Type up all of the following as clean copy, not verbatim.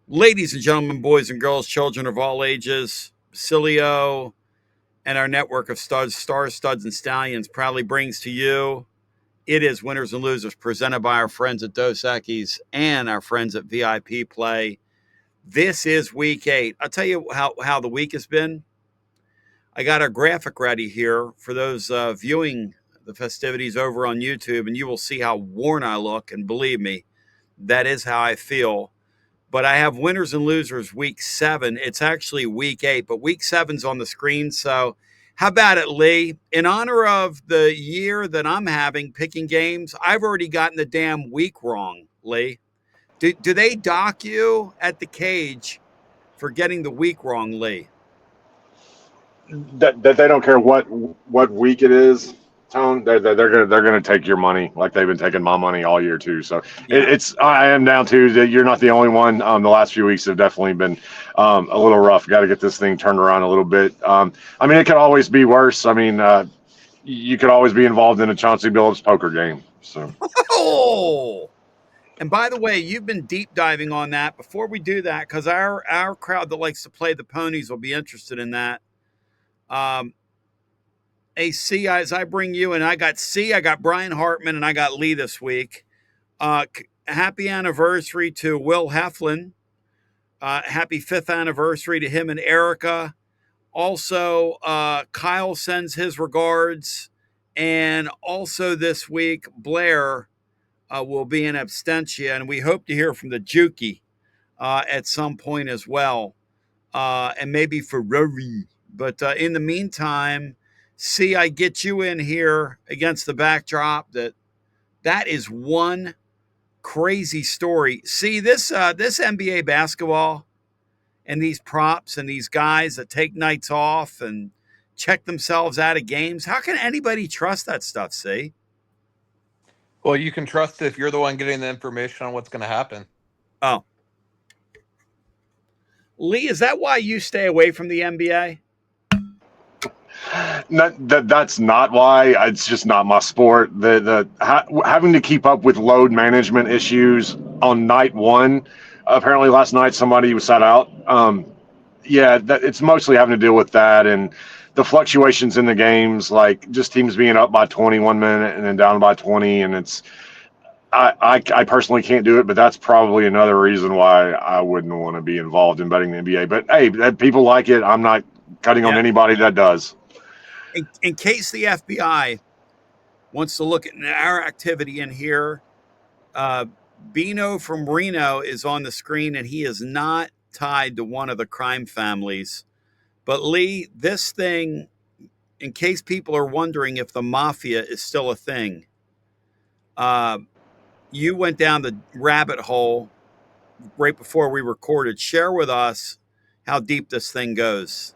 Ladies and gentlemen, boys and girls, children of all ages, Basilio and our network of stars, studs, and stallions proudly brings to you. It is Winners and Losers presented by our friends at Dos Equis and our friends at VIP Play. This is week 8. I'll tell you how the week has been. I got our graphic ready here for those viewing the festivities over on YouTube, and you will see how worn I look. And believe me, that is how I feel. But I have winners and losers week 7. It's actually week 8, but week 7's on the screen. So how about it, Lee? In honor of the year that I'm having picking games, I've already gotten the damn week wrong, Lee. Do they dock you at the cage for getting the week wrong, Lee? That they don't care what week it is, Tone. They're gonna take your money like they've been taking my money all year too. So Yeah. it's I am down to that. You're not the only one. The last few weeks have definitely been a little rough. Got to get this thing turned around a little bit. I mean, it could always be worse. I mean, you could always be involved in a Chauncey Billups poker game. So Oh, and by the way, you've been deep diving on that. Before we do that, because our crowd that likes to play the ponies will be interested in that. Um, AC, as I bring you, and I got C, I got Brian Hartman, and I got Lee this week. Happy anniversary to Will Heflin. Happy 5th anniversary to him and Erica. Also, Kyle sends his regards. And also this week, Blair will be in absentia, and we hope to hear from the Juki at some point as well, and maybe Ferrari. But in the meantime, see, I get you in here against the backdrop that is one crazy story. See this NBA basketball and these props and these guys that take nights off and check themselves out of games. How can anybody trust that stuff? See? Well, you can trust if you're the one getting the information on what's going to happen. Oh, Lee, is that why you stay away from the NBA? that's not why. It's just not my sport. Having to keep up with load management issues on night one. Apparently, last night somebody was sat out. Yeah, it's mostly having to deal with that and the fluctuations in the games, like just teams being up by 21 minute and then down by 20, and it's I personally can't do it, but that's probably another reason why I wouldn't want to be involved in betting the NBA. But hey, people like it. I'm not cutting on Yeah. anybody that does. In case the FBI wants to look at our activity in here, Beano from Reno is on the screen, and he is not tied to one of the crime families. But Lee, this thing, in case people are wondering if the mafia is still a thing, uh, you went down the rabbit hole right before we recorded. Share with us how deep this thing goes.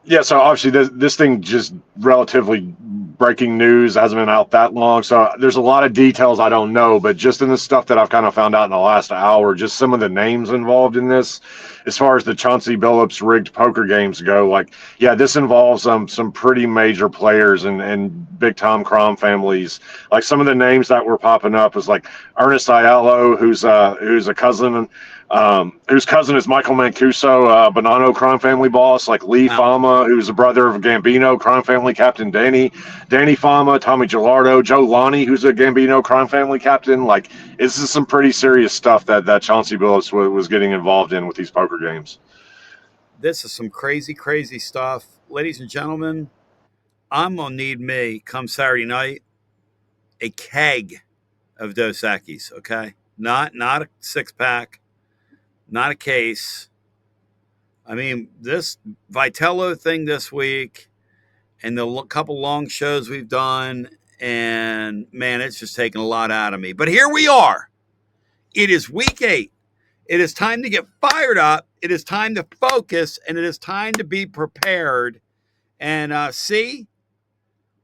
Yeah, so obviously this thing just relatively breaking news, hasn't been out that long. So there's a lot of details I don't know, but just in the stuff that I've kind of found out in the last hour, just some of the names involved in this, as far as the Chauncey Billups rigged poker games go, like, yeah, this involves some pretty major players and big Tom Crom families. Like some of the names that were popping up was like Ernest Ayalo, who's a cousin whose cousin is Michael Mancuso, Bonanno crime family boss, like Lee Wow. Fama, who's the brother of Gambino crime family captain Danny Fama, Tommy Gellardo, Joe Lonnie, who's a Gambino crime family captain. Like, this is some pretty serious stuff that Chauncey Billups was getting involved in with these poker games. This is some crazy, crazy stuff. Ladies and gentlemen, I'm going to need me come Saturday night a keg of Dos Equis, okay? Not a 6-pack, not a case. I mean, this Vitello thing this week and the couple long shows we've done, and man, it's just taken a lot out of me. But here we are. It is week 8. It is time to get fired up. It is time to focus, and it is time to be prepared. And see,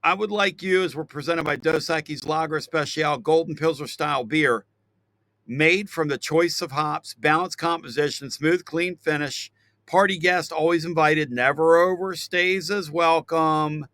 I would like you, as we're presented by Dos Equis Lager Especial Golden Pilsner style beer, made from the choice of hops, balanced composition, smooth, clean finish. Party guest always invited, never overstays as welcome.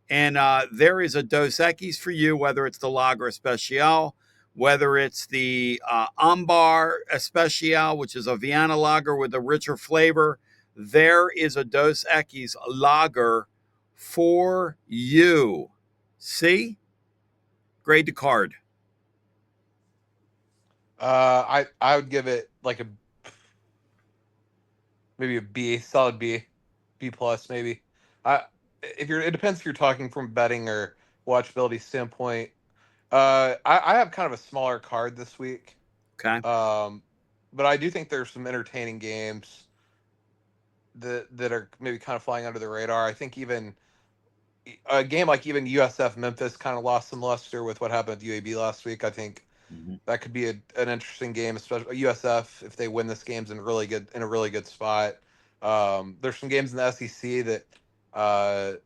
And there is a Dos Equis for you, whether it's the Lager Especial, whether it's the Ambar Especial, which is a Vienna lager with a richer flavor, there is a Dos Equis lager for you. See? Grade to card. I would give it like a maybe a B, solid B, B plus maybe. I if you're it depends if you're talking from betting or watchability standpoint. I have kind of a smaller card this week. Okay. But I do think there's some entertaining games that are maybe kind of flying under the radar. I think even a game like even USF Memphis kind of lost some luster with what happened with UAB last week. I think Mm-hmm. that could be an interesting game, especially USF if they win this game's in a really good spot. There's some games in the SEC that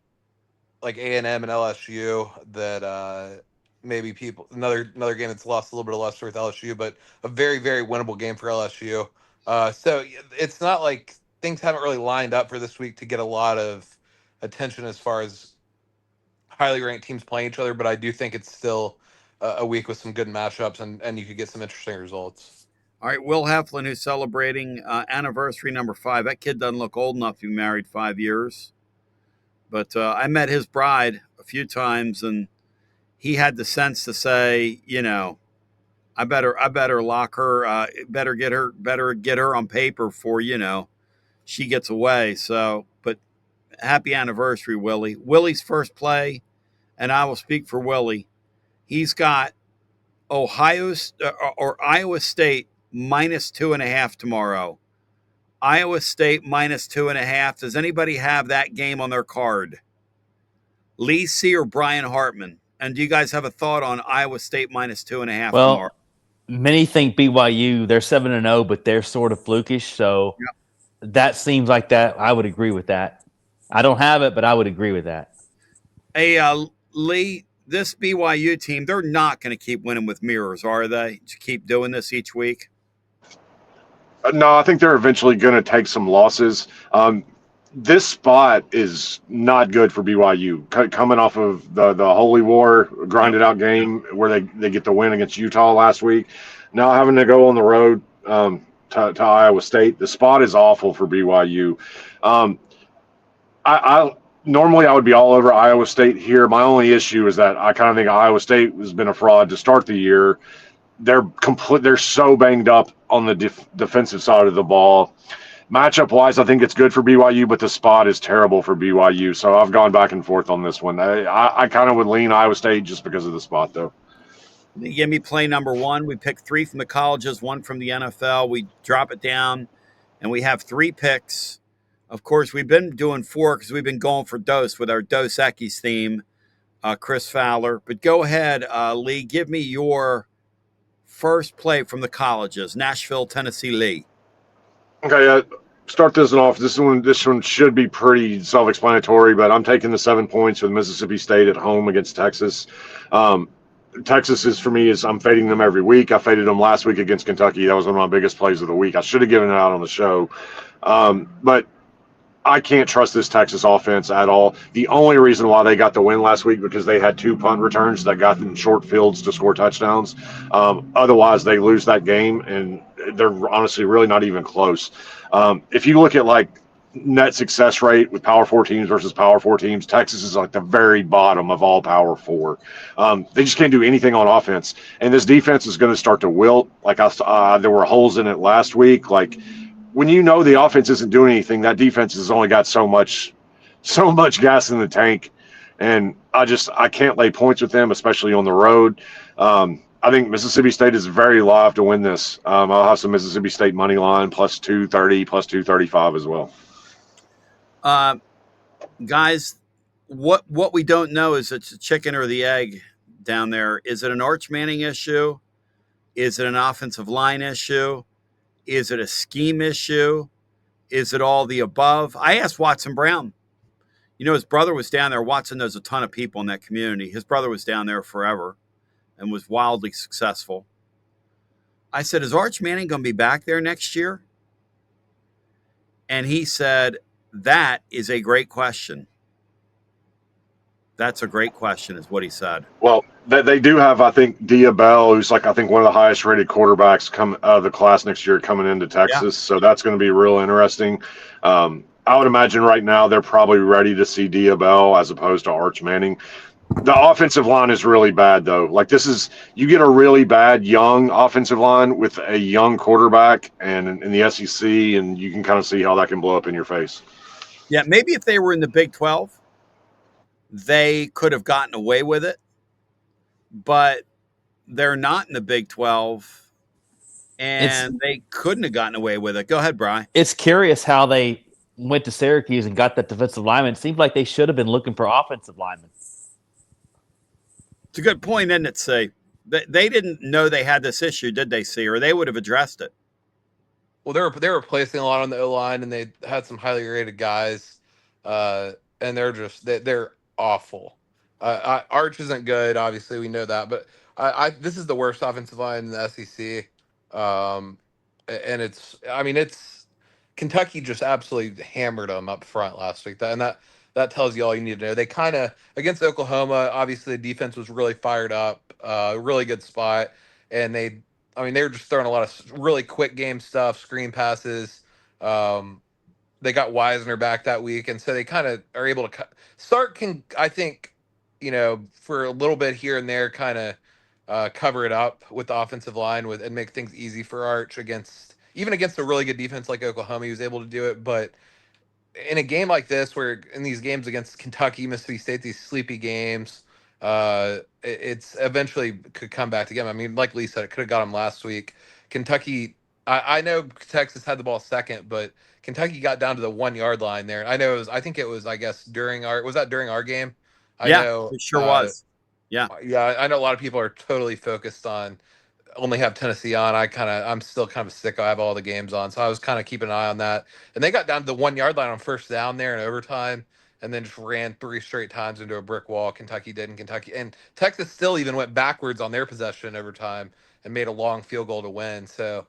like A&M and LSU that maybe people another game that's lost a little bit of luster with LSU, but a very winnable game for LSU. So it's not like things haven't really lined up for this week to get a lot of attention as far as highly ranked teams playing each other, but I do think it's still a week with some good matchups and you could get some interesting results. All right, Will Heflin, who's celebrating anniversary number 5. That kid doesn't look old enough to be married 5 years. But I met his bride a few times, and he had the sense to say, I better lock her, better get her on paper for she gets away. So, but happy anniversary, Willie. Willie's first play, and I will speak for Willie. He's got or Iowa State -2.5 tomorrow. Iowa State -2.5. Does anybody have that game on their card? Lee C or Brian Hartman? And do you guys have a thought on Iowa State -2.5 tomorrow? Well, many think BYU, they're 7-0, but they're sort of flukish. So Yep. that seems like that. I would agree with that. I don't have it, but I would agree with that. Hey, Lee, this BYU team, they're not going to keep winning with mirrors, are they? To keep doing this each week? No, I think they're eventually going to take some losses. This spot is not good for BYU. Coming off of the Holy War grinded out game where they get the win against Utah last week, now having to go on the road to Iowa State, the spot is awful for BYU. I normally I would be all over Iowa State here. My only issue is that I kind of think Iowa State has been a fraud to start the year. They're so banged up on the defensive side of the ball. Matchup wise, I think it's good for BYU, but the spot is terrible for BYU. So I've gone back and forth on this one. I kind of would lean Iowa State just because of the spot, though. You give me play number 1. We pick 3 from the colleges, 1 from the NFL. We drop it down, and we have 3 picks. Of course, we've been doing 4 because we've been going for Dos with our Dos Equis theme, Chris Fowler. But go ahead, Lee. Give me your first play from the colleges, Nashville, Tennessee, Lee. Okay, start this one off. This one should be pretty self-explanatory, but I'm taking the 7 points with Mississippi State at home against Texas. Texas is for me is I'm fading them every week. I faded them last week against Kentucky. That was one of my biggest plays of the week. I should have given it out on the show, but I can't trust this Texas offense at all. The only reason why they got the win last week because they had 2 punt returns that got them short fields to score touchdowns. Otherwise, they lose that game, and they're honestly really not even close. If you look at like net success rate with Power 4 teams versus Power 4 teams, Texas is like the very bottom of all Power 4. They just can't do anything on offense, and this defense is going to start to wilt. Like there were holes in it last week, like. When you know the offense isn't doing anything, that defense has only got so much gas in the tank, and I can't lay points with them, especially on the road. I think Mississippi State is very live to win this. I'll have some Mississippi State money line plus 230, plus 235 as well. Guys, what we don't know is it's the chicken or the egg down there. Is it an Arch Manning issue? Is it an offensive line issue? Is it a scheme issue? Is it all the above? I asked Watson Brown. His brother was down there. Watson knows a ton of people in that community. His brother was down there forever and was wildly successful. I said, is Arch Manning going to be back there next year? And he said, that is a great question. That's a great question, is what he said. Well, They do have, I think, Diabell, who's like I think one of the highest rated quarterbacks come out of the class next year coming into Yeah. Texas. So that's going to be real interesting. I would imagine right now they're probably ready to see Diabell as opposed to Arch Manning. The offensive line is really bad though. Like this is you get a really bad young offensive line with a young quarterback and in the SEC, and you can kind of see how that can blow up in your face. Yeah. Maybe if they were in the Big 12, they could have gotten away with it, but they're not in the Big 12 It's and they couldn't have gotten away with it. Go ahead, Bry. it's curious how they went to Syracuse and got that defensive lineman. It seems like they should have been looking for offensive linemen. It's a good point, isn't it, C? They didn't know they had this issue, did they, C? Or they would have addressed it. Well, they were replacing a lot on the O line, and they had some highly rated guys, and they're awful. Arch isn't good, obviously we know that, but this is the worst offensive line in the SEC, and it's Kentucky just absolutely hammered them up front last week, that tells you all you need to know. They kind of against Oklahoma, obviously the defense was really fired up, really good spot, and they were just throwing a lot of really quick game stuff, screen passes. They got Wisner back that week, and so they kind of are able to Sark can, I think, for a little bit here and there, kind of cover it up with the offensive line and make things easy for Arch against a really good defense like Oklahoma. He was able to do it, but in a game like this, where in these games against Kentucky, Mississippi State, these sleepy games, it's eventually could come back together. I mean, like Lee said, it could have got them last week. Kentucky, I know Texas had the ball second, but Kentucky got down to the 1 yard line there. I know I think it was, I guess, during our game? I Yeah, know, it sure was. Yeah. yeah, I know a lot of people are totally focused on only have Tennessee on. I'm still kind of sick. I have all the games on, so I was kind of keeping an eye on that. And they got down to the 1 yard line on first down there in overtime, and then just ran three straight times into a brick wall. Kentucky did, and Texas still even went backwards on their possession in overtime and made a long field goal to win. So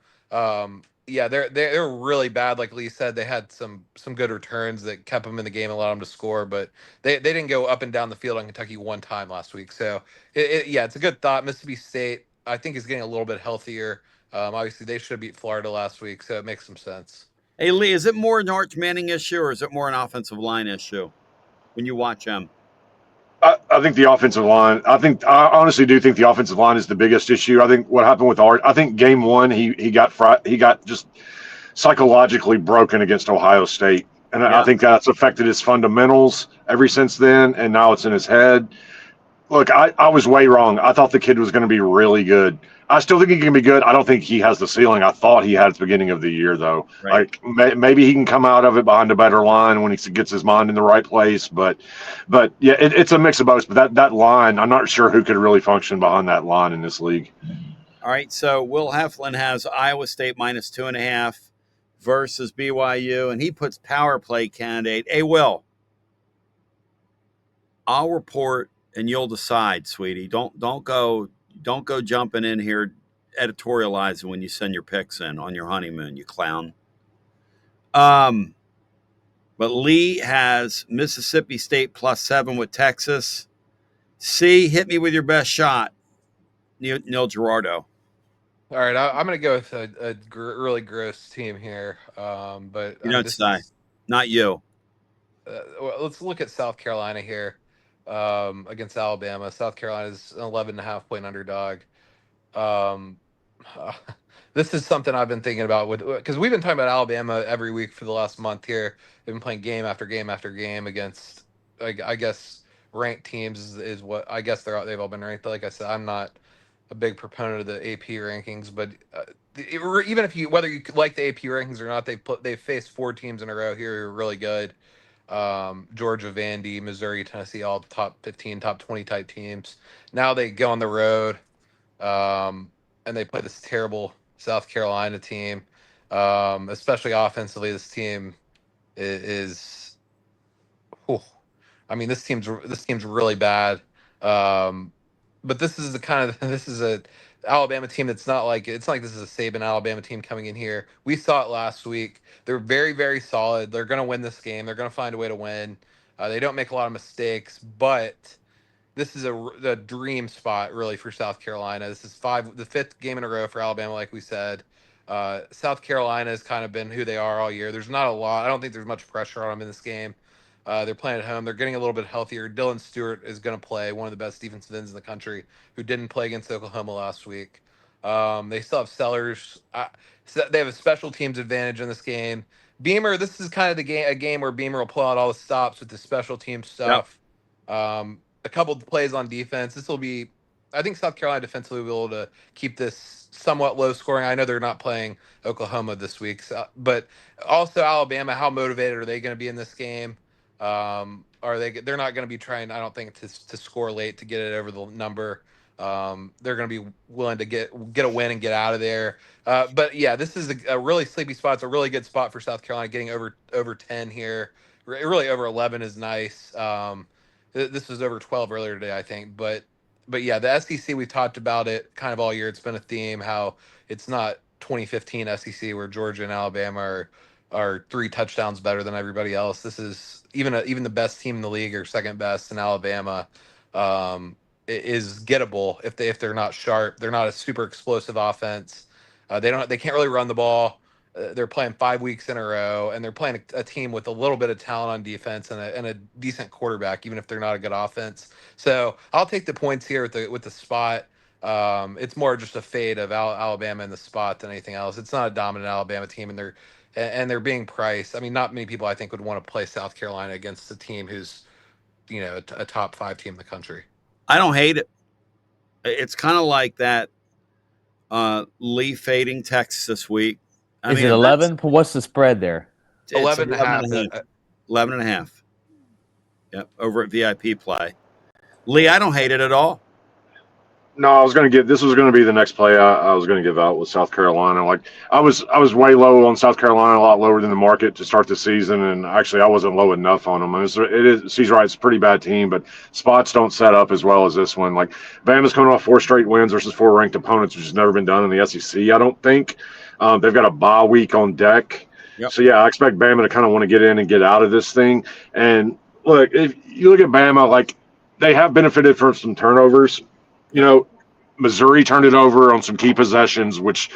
yeah, they're really bad. Like Lee said, they had some good returns that kept them in the game and allowed them to score, but they didn't go up and down the field on Kentucky one time last week. So yeah, it's a good thought. Mississippi State, I think, is getting a little bit healthier. Obviously, they should have beat Florida last week, so it makes some sense. Hey, Lee, is it more an Arch Manning issue or is it more an offensive line issue when you watch him? I think the offensive line. I honestly do think the offensive line is the biggest issue. I think what happened with Art. I think game one he got just psychologically broken against Ohio State, and I Yeah. think that's affected his fundamentals ever since then. And now it's in his head. Look, I was way wrong. I thought the kid was going to be really good. I still think he can be good. I don't think he has the ceiling I thought he had at the beginning of the year, though. Right. Like maybe he can come out of it behind a better line when he gets his mind in the right place. But yeah, it's a mix of both. But that line, I'm not sure who could really function behind that line in this league. All right. So Will Heflin has Iowa State minus 2.5 versus BYU, and he puts power play candidate. Hey, Will, I'll report and you'll decide, sweetie. Don't go jumping in here editorializing when you send your picks in on your honeymoon, you clown. Um, but Lee has Mississippi State +7 with Texas. C, hit me with your best shot, Neil Gerardo. All right, I'm going to go with really gross team here. But You I mean, don't this say. is. Not you. Well, let's look at South Carolina here against Alabama. South Carolina is an 11.5 point underdog. Um, this is something I've been thinking about because we've been talking about Alabama every week for the last month here. They've been playing game after game after game against, I guess, ranked teams is what I guess they've all been ranked. Like I said, I'm not a big proponent of the AP rankings, but even if whether you like the AP rankings or not, they've faced four teams in a row here who are really good. Georgia, Vandy, Missouri, Tennessee, all top 15, top 20 type teams. Now they go on the road, and they play this terrible South Carolina team. Especially offensively, this team is whew. I mean, this team's really bad. Um, but this is the kind of this is a Alabama team that's not like it's not like this is a Saban Alabama team coming in here. We saw it last week. They're very very solid. They're going to win this game. They're going to find a way to win. They don't make a lot of mistakes, but this is a dream spot really for South Carolina. This is the fifth game in a row for Alabama, like we said. South Carolina has kind of been who they are all year. There's not a lot. I don't think there's much pressure on them in this game. They're playing at home. They're getting a little bit healthier. Dylan Stewart is going to play, one of the best defensive ends in the country, who didn't play against Oklahoma last week. They still have Sellers. They have a special teams advantage in this game. Beamer, this is kind of a game where Beamer will pull out all the stops with the special team Yep. stuff. A couple of plays on defense. This will be, I think South Carolina defensively will be able to keep this somewhat low scoring. I know they're not playing Oklahoma this week, but also Alabama. How motivated are they going to be in this game? Are they? They're not going to be trying, I don't think, to score late to get it over the number. They're going to be willing to get a win and get out of there. But yeah, this is a really sleepy spot. It's a really good spot for South Carolina. Getting over 10 here, really over 11 is nice. This was over 12 earlier today, I think. But yeah, the SEC, we've talked about it kind of all year. It's been a theme how it's not 2015 SEC where Georgia and Alabama are 3 touchdowns better than everybody else. This is even the best team in the league or second best in Alabama. Is gettable if they're not sharp. They're not a super explosive offense. They can't really run the ball. They're playing 5 weeks in a row, and they're playing a team with a little bit of talent on defense and a decent quarterback, even if they're not a good offense. So I'll take the points here with the spot. It's more just a fade of Alabama in the spot than anything else. It's not a dominant Alabama team, and they're being priced. I mean, not many people I think would want to play South Carolina against a team who's a top 5 team in the country. I don't hate it. It's kind of like that Lee fading Texas this week. Is it 11? What's the spread there? It's 11 and a half. 11 and a half. Yep, over at VIP Play. Lee, I don't hate it at all. No, this was going to be the next play I was going to give out with South Carolina. Like I was way low on South Carolina, a lot lower than the market to start the season, and actually I wasn't low enough on them. She's right, it's a pretty bad team, but spots don't set up as well as this one. Like Bama's coming off 4 straight wins versus 4 ranked opponents, which has never been done in the SEC. I don't think they've got a bye week on deck. Yep. So yeah, I expect Bama to kind of want to get in and get out of this thing. And look, if you look at Bama, like they have benefited from some turnovers. You know, Missouri turned it over on some key possessions, which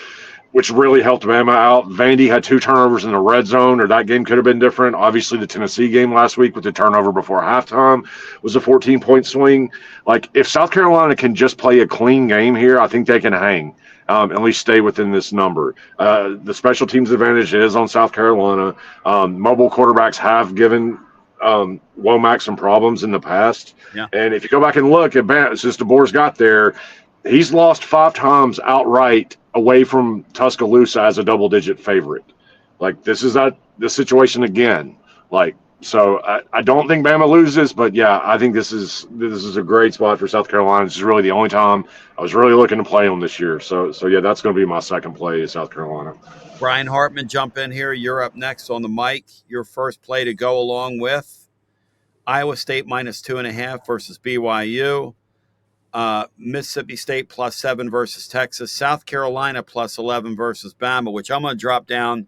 really helped Bama out. Vandy had 2 turnovers in the red zone, or that game could have been different. Obviously, the Tennessee game last week with the turnover before halftime was a 14-point swing. Like, if South Carolina can just play a clean game here, I think they can hang, at least stay within this number. The special teams advantage is on South Carolina. Mobile quarterbacks have given Womack some problems in the past. Yeah. And if you go back and look at Bama, since DeBoer's got there, he's lost 5 times outright away from Tuscaloosa as a double-digit favorite. Like, this is the situation again. Like, so I don't think Bama loses, but yeah, I think this is a great spot for South Carolina. This is really the only time I was really looking to play them this year. So yeah, that's going to be my second play is South Carolina. Brian Hartman, jump in here. You're up next on the mic. Your first play to go along with Iowa State -2.5 versus BYU. Mississippi State +7 versus Texas. South Carolina +11 versus Bama, which I'm going to drop down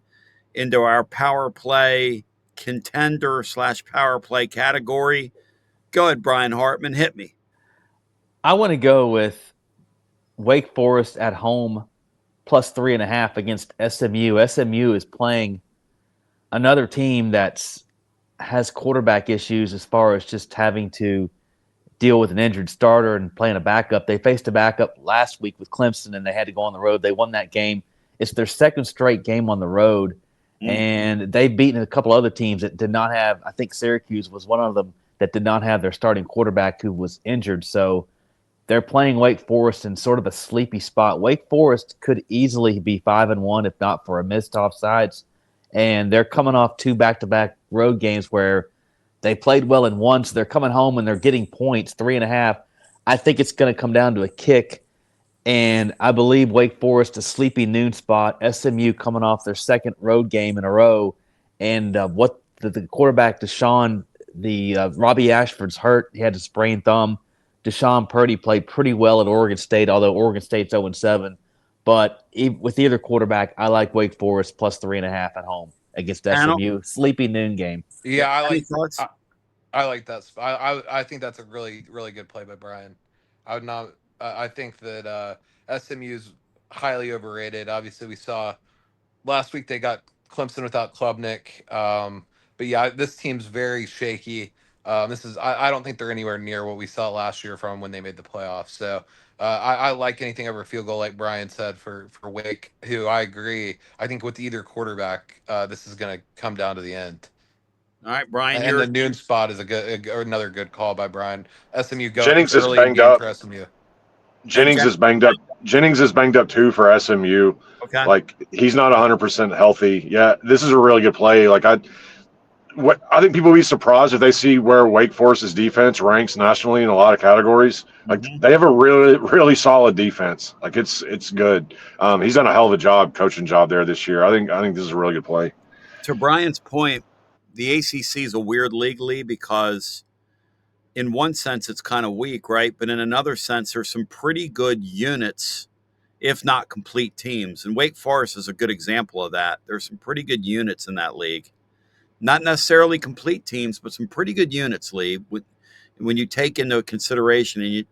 into our power play contender / power play category. Go ahead, Brian Hartman. Hit me. I want to go with Wake Forest at home +3.5 against SMU. SMU is playing another team that has quarterback issues as far as just having to deal with an injured starter and playing a backup. They faced a backup last week with Clemson, and they had to go on the road. They won that game. It's their second straight game on the road, and they've beaten a couple other teams that did not have – I think Syracuse was one of them that did not have their starting quarterback who was injured. So they're playing Wake Forest in sort of a sleepy spot. Wake Forest could easily be 5-1 if not for a missed offsides, and they're coming off 2 back-to-back road games where they played well in one, so they're coming home and they're getting points, 3.5. I think it's going to come down to a kick, and I believe Wake Forest a sleepy noon spot. SMU coming off their second road game in a row, and the quarterback Deshaun, Robbie Ashford's hurt. He had a sprained thumb. Deshaun Purdy played pretty well at Oregon State, although Oregon State's 0-7. But with either quarterback, I like Wake Forest +3.5 at home against SMU. Sleepy noon game. Yeah, I like. I like that. I think that's a really really good play by Brian. I would not. I think that SMU is highly overrated. Obviously, we saw last week they got Clemson without Klubnik. But yeah, this team's very shaky. I don't think they're anywhere near what we saw last year from when they made the playoffs. So I like anything over a field goal, like Brian said for Wake, who I agree. I think with either quarterback, this is going to come down to the end. All right, Brian, And you're the noon spot is another good call by Brian. SMU going Jennings is early in banged game up. for SMU. and Jennings is banged up. Jennings is banged up too for SMU. okay. Like he's not 100% healthy. Yeah, this is a really good play. I think people will be surprised if they see where Wake Forest's defense ranks nationally in a lot of categories. Like Mhm. they have a really, really solid defense. Like it's good. He's done a hell of a coaching job there this year. I think this is a really good play. To Brian's point, the ACC is a weird league, Lee, because in one sense it's kind of weak, right? But in another sense, there's some pretty good units, if not complete teams. And Wake Forest is a good example of that. There's some pretty good units in that league. Not necessarily complete teams, but some pretty good units, Lee. When you take into consideration and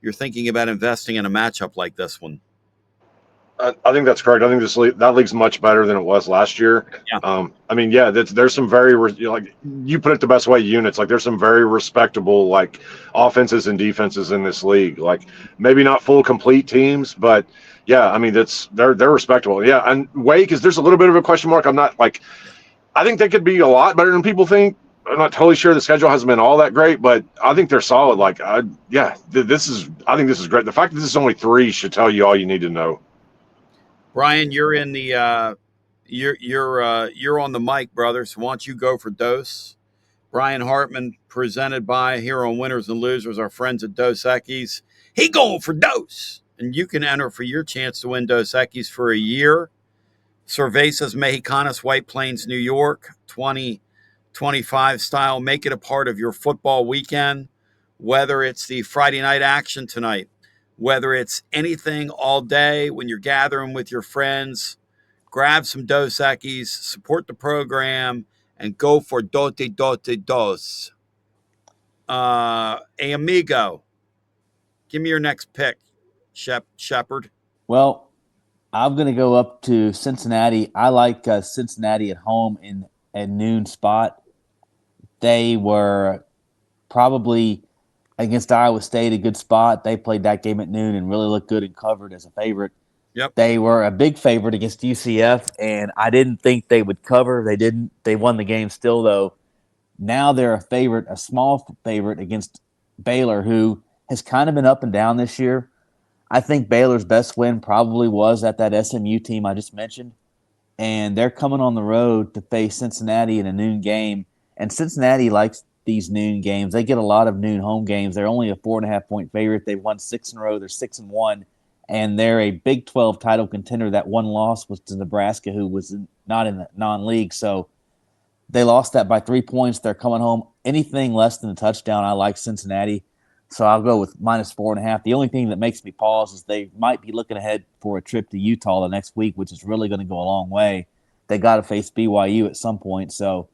you're thinking about investing in a matchup like this one. I think that's correct. I think that league's much better than it was last year. Yeah. I mean, yeah, there's some very like you put it the best way, units. Like there's some very respectable like offenses and defenses in this league. Like maybe not full complete teams, but yeah, I mean they're respectable. Yeah, and Wake is there's a little bit of a question mark. I'm not like I think they could be a lot better than people think. I'm not totally sure. The schedule hasn't been all that great, but I think they're solid. Like I think this is great. The fact that this is only 3 should tell you all you need to know. Brian, you're in the you're on the mic, brother. So why don't you go for Dose? Brian Hartman, presented by here on Winners and Losers, our friends at Dos Equis. He going for Dose, and you can enter for your chance to win Dos Equis for a year. Cervezas Mexicanas, White Plains, New York, 2025 style. Make it a part of your football weekend, whether it's the Friday night action tonight, whether it's anything all day when you're gathering with your friends. Grab some Dos Equis, support the program, and go for Dote Dote Dos. Hey, amigo, give me your next pick, Shepard. Well, I'm going to go up to Cincinnati. I like Cincinnati at home in a noon spot. They were probably against Iowa State a good spot. They played that game at noon and really looked good and covered as a favorite. Yep. They were a big favorite against UCF, and I didn't think they would cover. They didn't. They won the game still, though. Now they're a small favorite against Baylor, who has kind of been up and down this year. I think Baylor's best win probably was at that SMU team I just mentioned. And they're coming on the road to face Cincinnati in a noon game. And Cincinnati likes these noon games. They get a lot of noon home games. They're only a 4.5-point favorite. They've won 6 in a row. They're 6-1. And they're a Big 12 title contender. That one loss was to Nebraska, who was not in the non-league. So they lost that by 3 points. They're coming home. Anything less than a touchdown, I like Cincinnati. So I'll go with -4.5. The only thing that makes me pause is they might be looking ahead for a trip to Utah the next week, which is really going to go a long way. They got to face BYU at some point, so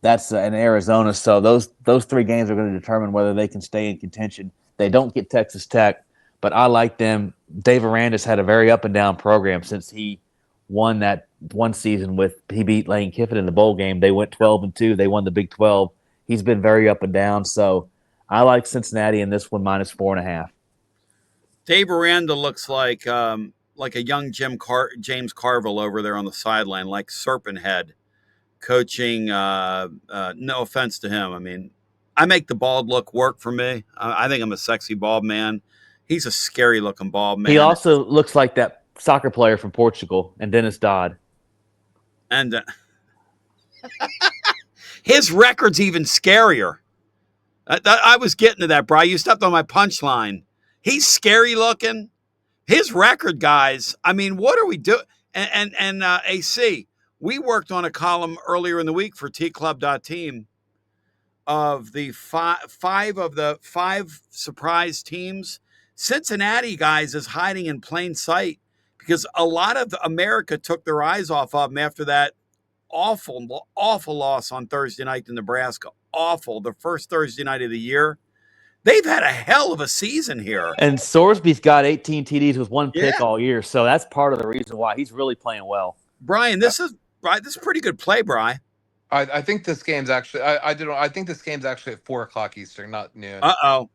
that's in Arizona. So those 3 games are going to determine whether they can stay in contention. They don't get Texas Tech, but I like them. Dave Aranda's had a very up and down program since he won that one season he beat Lane Kiffin in the bowl game. They went 12-2. They won the Big 12. He's been very up and down, so I like Cincinnati in this one -4.5. Dave Aranda looks like a young James Carville over there on the sideline, like Serpent Head, coaching. No offense to him. I mean, I make the bald look work for me. I think I'm a sexy bald man. He's a scary looking bald man. He also looks like that soccer player from Portugal, and Dennis Dodd. And his record's even scarier. I was getting to that, bro. You stepped on my punchline. He's scary looking. His record, guys. I mean, what are we doing? And AC, we worked on a column earlier in the week for tclub.team of the five of the 5 surprise teams. Cincinnati, guys, is hiding in plain sight because a lot of America took their eyes off of them after that awful loss on Thursday night to Nebraska. awful the first Thursday night of the year, they've had a hell of a season here. And Sorsby's got 18 TDs with one pick Yeah. all year, so that's part of the reason why he's really playing well. Brian, this is pretty good play, Brian. I think this game's actually I think this game's actually at 4 o'clock Eastern, not noon. Uh-oh.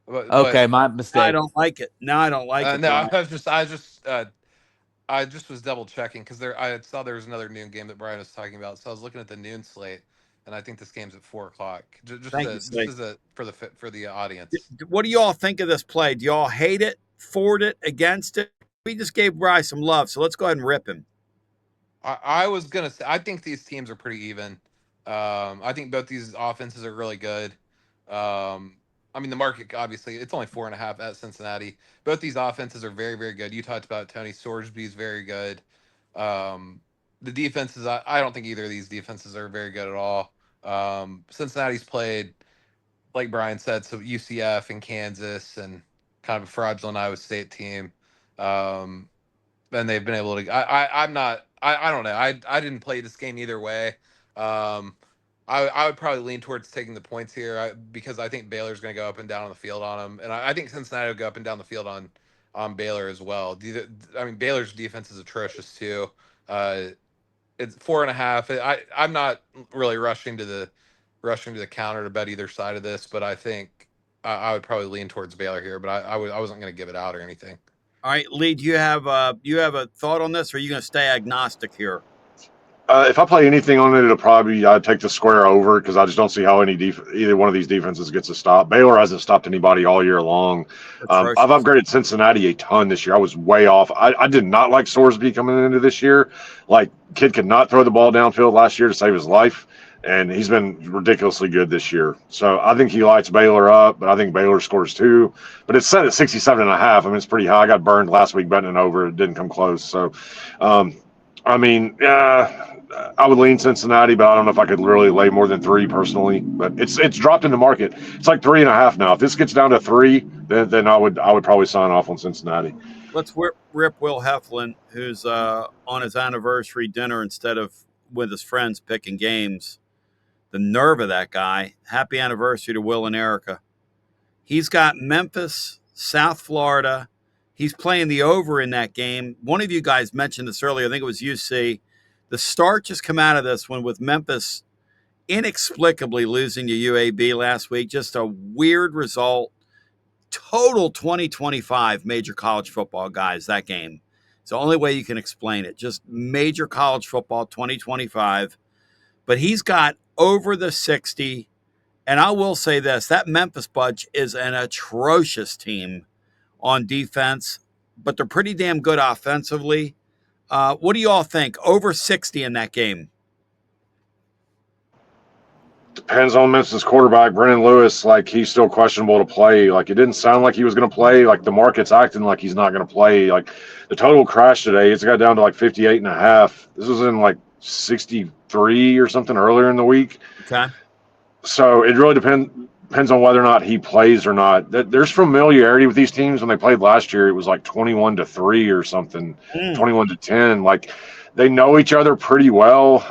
Okay, my I mistake. don't like it. No, I don't like it, No, Brian. I just was double checking because I saw there was another noon game that Brian was talking about, so I was looking at the noon slate, and I think this game's at 4 o'clock. Thank you, Just Slade. as a for the audience. What do y'all think of this play? Do y'all hate it, for it, against it? We just gave Brian some love, so let's go ahead and rip him. I was gonna say I think these teams are pretty even. I think both these offenses are really good. I mean the market obviously it's only 4.5 at Cincinnati. Both these offenses are very very good. You talked about Tony Sorsby's very good. The defenses I don't think either of these defenses are very good at all. Cincinnati's played like Brian said, so UCF and Kansas and kind of a fraudulent Iowa State team. Um, and they've been able to. I'm not. I don't know. I didn't play this game either way. Um, I would probably lean towards taking the points here because I think Baylor's going to go up and down on the field on them, and I think Cincinnati will go up and down the field on Baylor as well. I mean, Baylor's defense is atrocious too. Uh, it's 4.5. I'm not really rushing to the counter to bet either side of this, but I think I would probably lean towards Baylor here. But I wasn't going to give it out or anything. All right, Lee, do you have a thought on this, or are you going to stay agnostic here? If I play anything on it, it'll probably I'd take the square over because I just don't see how either one of these defenses gets a stop. Baylor hasn't stopped anybody all year long. I've upgraded Cincinnati a ton this year. I was way off. I did not like Sorsby coming into this year. Like, kid could not throw the ball downfield last year to save his life, and he's been ridiculously good this year. So I think he lights Baylor up, but I think Baylor scores too. But it's set at 67.5. I mean, it's pretty high. I got burned last week betting it over. It didn't come close. So, I mean, I would lean Cincinnati, but I don't know if I could really lay more than 3 personally. But it's dropped in the market. It's like 3.5 now. If this gets down to 3, then I would probably sign off on Cincinnati. Let's rip Will Heflin, who's on his anniversary dinner instead of with his friends picking games. The nerve of that guy. Happy anniversary to Will and Erica. He's got Memphis, South Florida. He's playing the over in that game. One of you guys mentioned this earlier. I think it was UC. The start just come out of this one with Memphis inexplicably losing to UAB last week. Just a weird result. Total 2025 major college football, guys, that game. It's the only way you can explain it. Just major college football 2025. But he's got over the 60. And I will say this, that Memphis bunch is an atrocious team on defense, but they're pretty damn good offensively. What do you all think? Over 60 in that game. Depends on Memphis quarterback, Brennan Lewis. Like, he's still questionable to play. Like, it didn't sound like he was going to play. Like, the market's acting like he's not going to play. Like, the total crash today, it's got down to like 58.5. This was in like 63 or something earlier in the week. Okay. So it really depends on whether or not he plays or not. There's familiarity with these teams. When they played last year, it was like 21-3 or something, 21-10. Like, they know each other pretty well.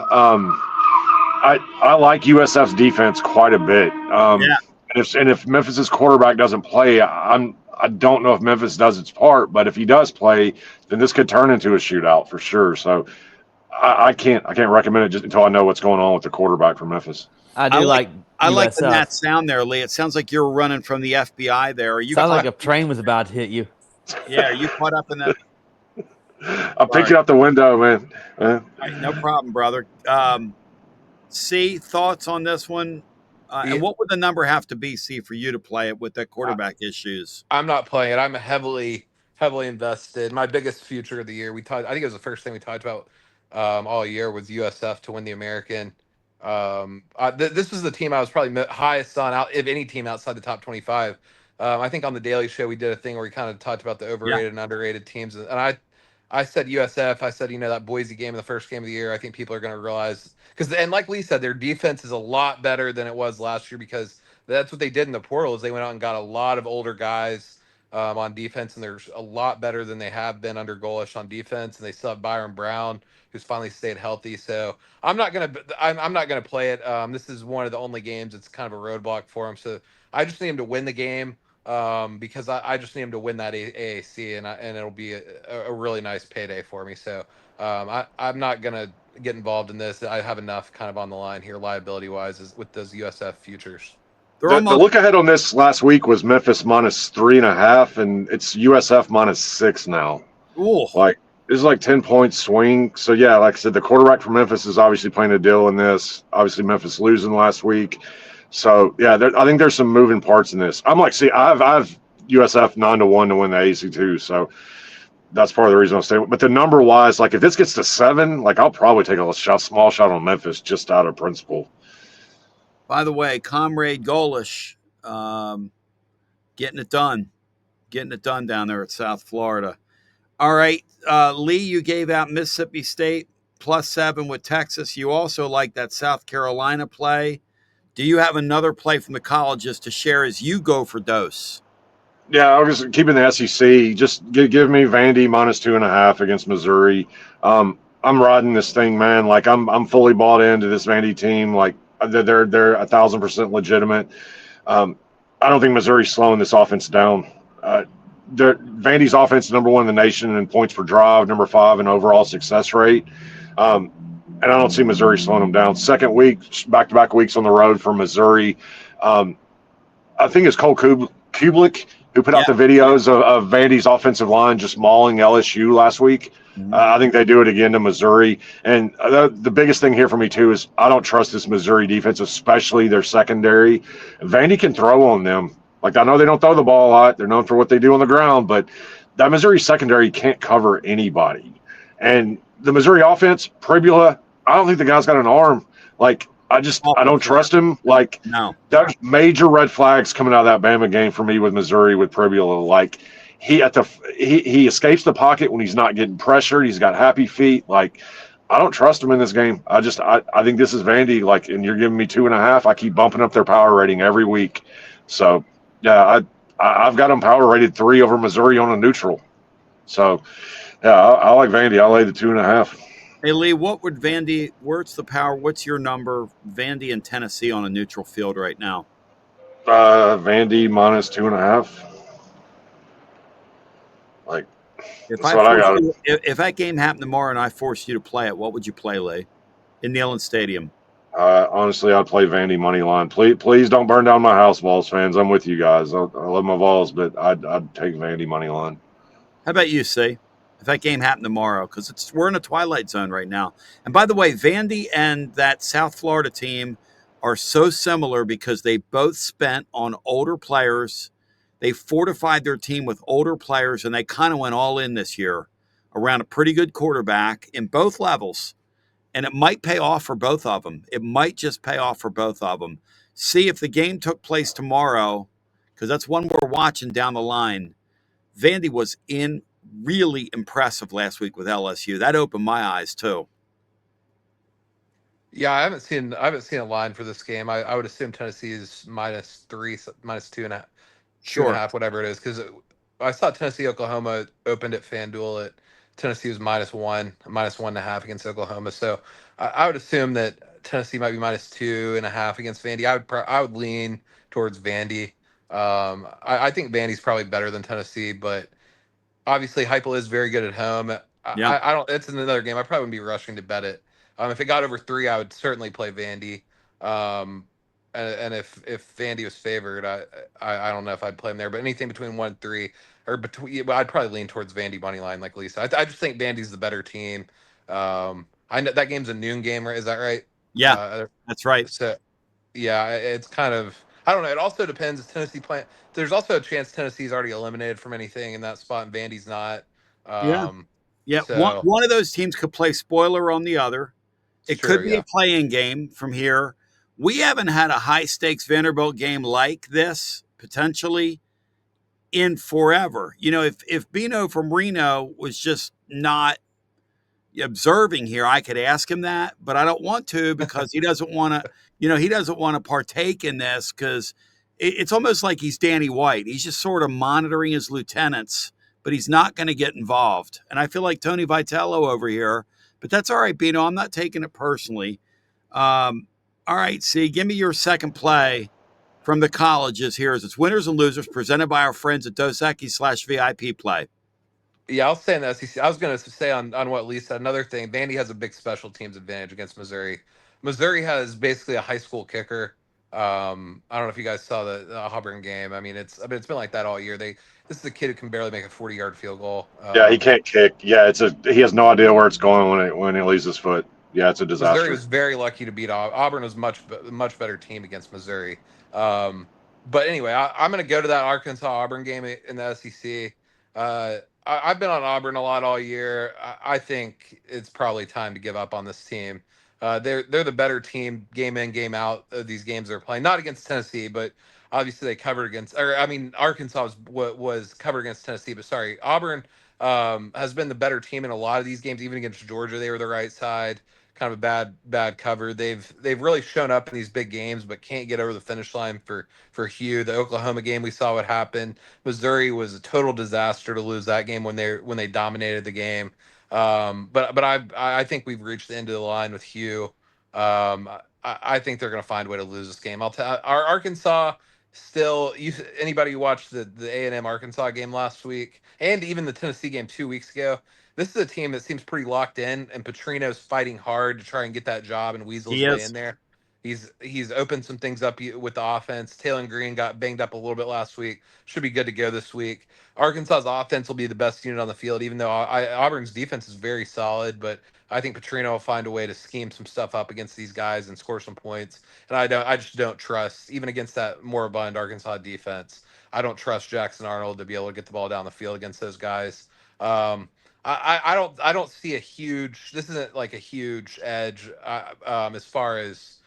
I like USF's defense quite a bit. And if Memphis's quarterback doesn't play, I don't know if Memphis does its part, but if he does play, then this could turn into a shootout for sure. So I can't recommend it just until I know what's going on with the quarterback for Memphis. I like the Nat sound there, Lee. It sounds like you're running from the FBI there. Are you sounds like a train was about to hit you. Yeah, are you caught up in that? I picked it out the window, man. Right, no problem, brother. C, thoughts on this one? And what would the number have to be, C, for you to play it with the quarterback issues? I'm not playing it. I'm heavily invested. My biggest future of the year. I think it was the first thing we talked about all year was USF to win the American. This was the team I was probably highest on out if any team outside the top 25. I think on the Daily Show we did a thing where we kind of talked about the overrated and underrated teams, and I said USF. I said that Boise game in the first game of the year. I think people are going to realize and like Lee said, their defense is a lot better than it was last year because that's what they did in the portal is they went out and got a lot of older guys. on defense, and they're a lot better than they have been under Golish on defense. And they still have Byron Brown, who's finally stayed healthy. So I'm not gonna play it. This is one of the only games it's kind of a roadblock for him. So I just need him to win the game, because I just need him to win that AAC, and it'll be a really nice payday for me. So I'm not gonna get involved in this. I have enough kind of on the line here, liability wise, with those USF futures. They're The almost look ahead on this last week was Memphis -3.5, and it's USF -6 now. ooh. Like, this is like 10 point swing. So yeah, like I said, the quarterback for Memphis is obviously playing a deal in this. Obviously, Memphis losing last week. So yeah, I think there's some moving parts in this. I'm like, see, I've USF 9-1 to win the AC2. So that's part of the reason I'm staying. But the number wise, like if this gets to 7, like I'll probably take a small shot on Memphis just out of principle. By the way, Comrade Golish, getting it done. Getting it done down there at South Florida. All right, Lee, you gave out Mississippi State +7 with Texas. You also like that South Carolina play. Do you have another play from the colleges to share as you go for dose? Yeah, I was keeping the SEC. Just give me Vandy -2.5 against Missouri. I'm riding this thing, man. Like I'm fully bought into this Vandy team. Like they're 1,000% legitimate. I don't think Missouri's slowing this offense down. Vandy's offense is #1 in the nation in points per drive, #5 in overall success rate. And I don't see Missouri slowing them down. Second week, back-to-back weeks on the road for Missouri. I think it's Cole Kublik who put out the videos of Vandy's offensive line just mauling LSU last week. I think they do it again to Missouri. And the biggest thing here for me, too, is I don't trust this Missouri defense, especially their secondary. Vandy can throw on them. Like, I know they don't throw the ball a lot. They're known for what they do on the ground. But that Missouri secondary can't cover anybody. And the Missouri offense, Pribula, I don't think the guy's got an arm. Like, I don't trust him. Like, no, there's major red flags coming out of that Bama game for me with Missouri with Pribula. Like, he escapes the pocket when he's not getting pressured. He's got happy feet. Like, I don't trust him in this game. I think this is Vandy. Like, and you're giving me 2.5. I keep bumping up their power rating every week. So yeah, I've got them power rated 3 over Missouri on a neutral. So yeah, I like Vandy. I'll lay the 2.5. Hey, Lee, where's the power? What's your number, Vandy and Tennessee on a neutral field right now? Vandy -2.5. Like, If that's what I got. if that game happened tomorrow and I forced you to play it, what would you play, Lee? In Neyland Stadium. Honestly, I'd play Vandy money line. Please don't burn down my house, Vols fans. I'm with you guys. I love my Vols, but I'd take Vandy money line. How about you, C? If that game happened tomorrow, because we're in a twilight zone right now. And by the way, Vandy and that South Florida team are so similar because they both spent on older players. They fortified their team with older players, and they kind of went all in this year around a pretty good quarterback in both levels. And it might pay off for both of them. It might just pay off for both of them. See, if the game took place tomorrow, because that's one we're watching down the line, Vandy was really impressive last week with LSU. That opened my eyes too. Yeah, I haven't seen a line for this game. I would assume Tennessee is -3, -2.5, two and a Sure. half, whatever it is. Because I saw Tennessee Oklahoma opened at FanDuel at Tennessee was -1, -1.5 against Oklahoma. So I would assume that Tennessee might be -2.5 against Vandy. I would lean towards Vandy. I think Vandy's probably better than Tennessee, but obviously Heupel is very good at home. Yeah. I don't. It's another game. I probably wouldn't be rushing to bet it. If it got over 3, I would certainly play Vandy. And if Vandy was favored, I don't know if I'd play him there. But anything between 1 and 3, or between, I'd probably lean towards Vandy money line, like Lisa. I just think Vandy's the better team. I know that game's a noon game, right? Is that right? Yeah, that's right. So yeah, it's kind of, I don't know. It also depends. Is Tennessee playing? There's also a chance Tennessee's already eliminated from anything in that spot, and Vandy's not. Yeah. Yeah. So One of those teams could play spoiler on the other. it's It could true. be Yeah. a playing game from here. We haven't had a high stakes Vanderbilt game like this potentially in forever. You know, if Beano from Reno was just not observing here, I could ask him that, but I don't want to because he doesn't want to, he doesn't want to partake in this because it's almost like he's Danny White. He's just sort of monitoring his lieutenants, but he's not going to get involved. And I feel like Tony Vitello over here, but that's all right, Beano. I'm not taking it personally. All right, see, give me your second play from the colleges here. It's winners and losers presented by our friends at Dos Equis /VIP play. Yeah, I'll say in the SEC. I was going to say on what Lee said. Another thing, Vandy has a big special teams advantage against Missouri. Missouri has basically a high school kicker. I don't know if you guys saw the Auburn game. I mean, it's been like that all year. This is a kid who can barely make a 40-yard field goal. Yeah, he can't kick. Yeah, he has no idea where it's going when he leaves his foot. Yeah, it's a Missouri disaster. was very lucky to beat Auburn. Auburn was much better team against Missouri. But anyway, I'm going to go to that Arkansas Auburn game in the SEC. I've been on Auburn a lot all year. I think it's probably time to give up on this team. They're the better team game in, game out of these games they're playing. Not against Tennessee, but obviously they covered against. Or I mean, Arkansas was covered against Tennessee, but sorry, Auburn has been the better team in a lot of these games. Even against Georgia, they were the right side. Kind of a bad cover. They've really shown up in these big games, but can't get over the finish line for Hugh. The Oklahoma game, we saw what happened. Missouri was a total disaster to lose that game when they dominated the game. But I think we've reached the end of the line with Hugh. I think they're going to find a way to lose this game. Our Arkansas still. Anybody who watched the A&M Arkansas game last week and even the Tennessee game 2 weeks ago. This is a team that seems pretty locked in, and Petrino's fighting hard to try and get that job and weasel his way in there. He's opened some things up with the offense. Taylor Green got banged up a little bit last week. Should be good to go this week. Arkansas's offense will be the best unit on the field, even though Auburn's defense is very solid. But I think Petrino will find a way to scheme some stuff up against these guys and score some points. And I just don't trust, even against that moribund Arkansas defense, I don't trust Jackson Arnold to be able to get the ball down the field against those guys. I don't see a huge. This isn't like a huge edge as far as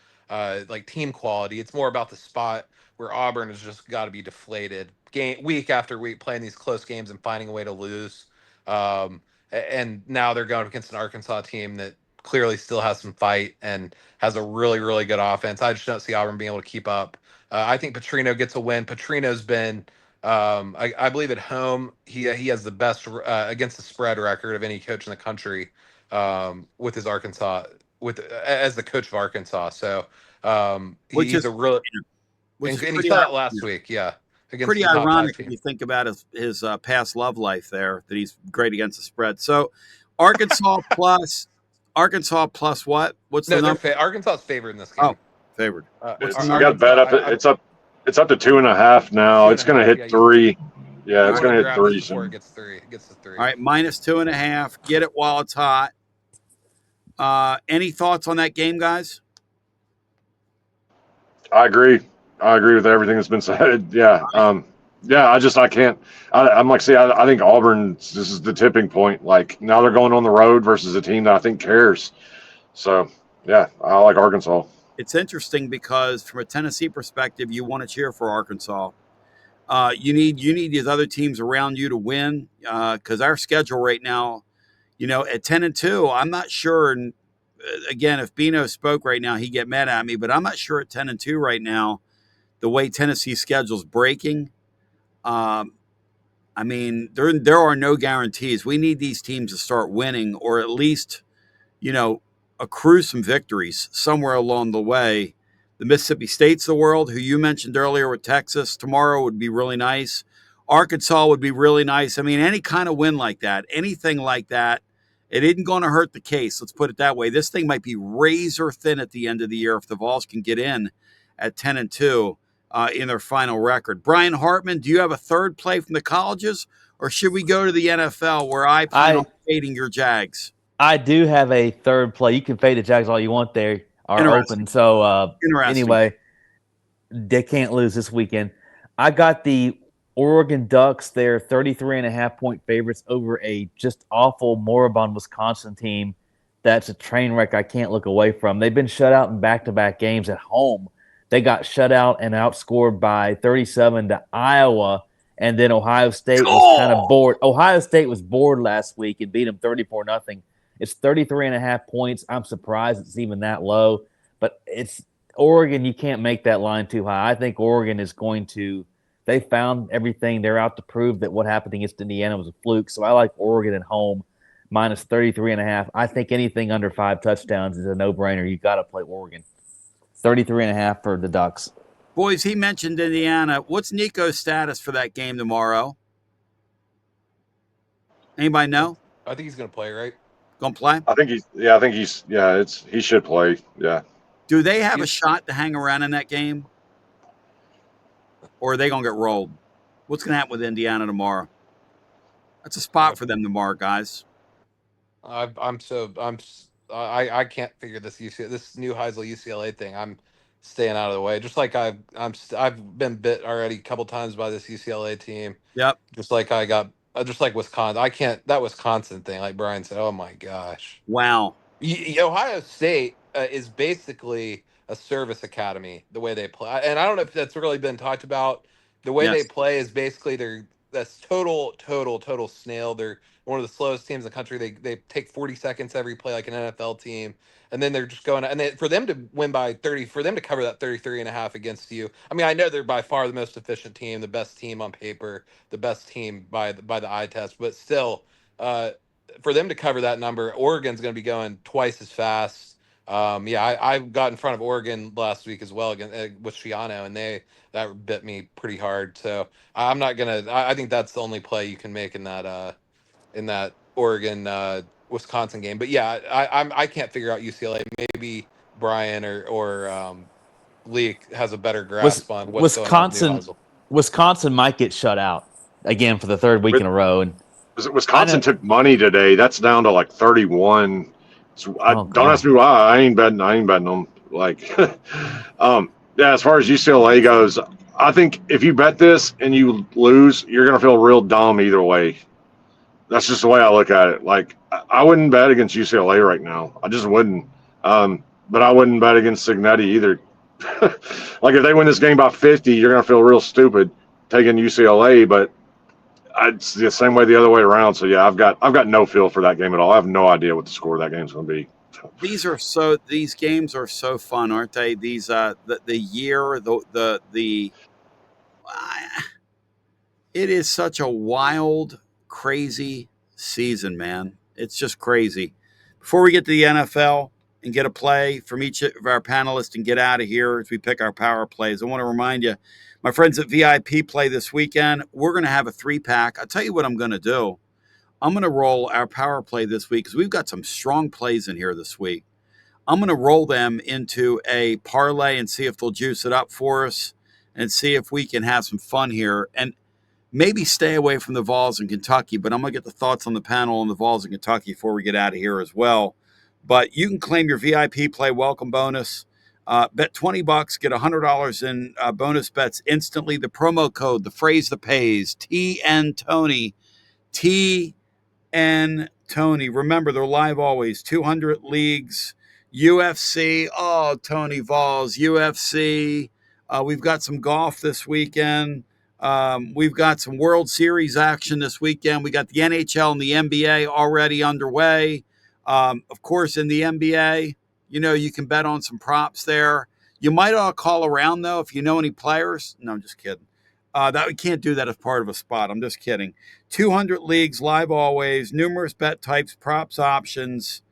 like team quality. It's more about the spot where Auburn has just got to be deflated week after week, playing these close games and finding a way to lose. And now they're going against an Arkansas team that clearly still has some fight and has a really really good offense. I just don't see Auburn being able to keep up. I think Petrino gets a win. Petrino's been I believe at home he has the best against the spread record of any coach in the country with his Arkansas as the coach of Arkansas. So he's a real and he saw that last week, yeah, against pretty the top ironic 5 if you think about his past love life there that he's great against the spread. So Arkansas plus what? What's the number? Arkansas's favored in this game. Oh, favored. It's got bet up. It's up. It's up to 2.5 now. It's going to hit 3. Yeah, it's going to hit 3 before it gets 3. It gets to 3. All right, minus 2.5. Get it while it's hot. Any thoughts on that game, guys? I agree. I agree with everything that's been said. Yeah. Yeah. I can't. I'm like, I think Auburn. This is the tipping point. Like now they're going on the road versus a team that I think cares. So yeah, I like Arkansas. It's interesting because from a Tennessee perspective, you want to cheer for Arkansas. You need these other teams around you to win because our schedule right now, at 10-2, I'm not sure. And again, if Beano spoke right now, he'd get mad at me. But I'm not sure at 10-2 right now, the way Tennessee's schedule's breaking. I mean, there are no guarantees. We need these teams to start winning, or at least, accrue some victories somewhere along the way. The Mississippi States of the world, who you mentioned earlier with Texas, tomorrow would be really nice. Arkansas would be really nice. I mean, any kind of win like that, anything like that, it isn't going to hurt the case. Let's put it that way. This thing might be razor thin at the end of the year if the Vols can get in at 10-2 in their final record. Brian Hartman, do you have a third play from the colleges, or should we go to the NFL where I plan on fading your Jags? I do have a third play. You can fade the Jags all you want. They are open. So anyway, they can't lose this weekend. I got the Oregon Ducks. They're 33.5-point favorites over a just awful moribund Wisconsin team. That's a train wreck I can't look away from. They've been shut out in back-to-back games at home. They got shut out and outscored by 37 to Iowa. And then Ohio State was kind of bored. Ohio State was bored last week and beat them 34-0. It's 33.5 points. I'm surprised it's even that low, but it's Oregon, you can't make that line too high. I think Oregon is going to. They found everything. They're out to prove that what happened against Indiana was a fluke. So I like Oregon at home minus 33.5. I think anything under 5 touchdowns is a no-brainer. You got to play Oregon. 33.5 for the Ducks. Boys, he mentioned Indiana. What's Nico's status for that game tomorrow? Anybody know? I think he's going to play, right? Gonna play? I think he should play. Yeah. Do they have a shot to hang around in that game? Or are they gonna get rolled? What's gonna happen with Indiana tomorrow? That's a spot for them tomorrow, guys. I can't figure this new Heisel UCLA thing. I'm staying out of the way. Just like I've been bit already a couple times by this UCLA team. Yep. Just like I got, just like Wisconsin. I can't, that Wisconsin thing. Like Brian said, oh my gosh. Wow. Ohio State is basically a service academy the way they play, and I don't know if that's really been talked about. The way they Yes. play is basically that's total snail. They're one of the slowest teams in the country. They take 40 seconds every play like an NFL team, and then they're just going, and for them to win by 30, for them to cover that 33.5 against you. I mean, I know they're by far the most efficient team, the best team on paper, the best team by the eye test, but still. For them to cover that number, Oregon's going to be going twice as fast. I got in front of Oregon last week as well with Shiano, and that bit me pretty hard. So I'm not gonna. I think that's the only play you can make in that Oregon Wisconsin game. But yeah, I can't figure out UCLA. Maybe Brian or Lee has a better grasp on what's going on with New Hazel. Wisconsin might get shut out again for the third week in a row, and Wisconsin took money today. That's down to like 31. So don't ask me why. I ain't betting them. Like, yeah. As far as UCLA goes, I think if you bet this and you lose, you're gonna feel real dumb either way. That's just the way I look at it. Like, I wouldn't bet against UCLA right now. I just wouldn't. But I wouldn't bet against Cignetti either. Like, if they win this game by 50, you're gonna feel real stupid taking UCLA, but. It's the same way the other way around. So yeah, I've got no feel for that game at all. I have no idea what the score of that game's going to be. These games are so fun, aren't they? These it is such a wild, crazy season, man. It's just crazy. Before we get to the NFL and get a play from each of our panelists and get out of here as we pick our power plays, I want to remind you, my friends at VIP Play this weekend, we're going to have a 3-pack. I'll tell you what I'm going to do. I'm going to roll our power play this week because we've got some strong plays in here this week. I'm going to roll them into a parlay and see if they'll juice it up for us and see if we can have some fun here and maybe stay away from the Vols in Kentucky. But I'm going to get the thoughts on the panel on the Vols in Kentucky before we get out of here as well. But you can claim your VIP Play welcome bonus. Bet $20, get $100 in bonus bets instantly. The promo code, the phrase that pays, TN Tony, TN Tony. Remember, they're live always. 200 leagues, UFC. Oh, Tony Vols, UFC. We've got some golf this weekend. We've got some World Series action this weekend. We got the NHL and the NBA already underway. Of course, in the NBA, you can bet on some props there. You might all call around, though, if you know any players. No, I'm just kidding. That we can't do that as part of a spot. I'm just kidding. 200 leagues, live always, numerous bet types, props options.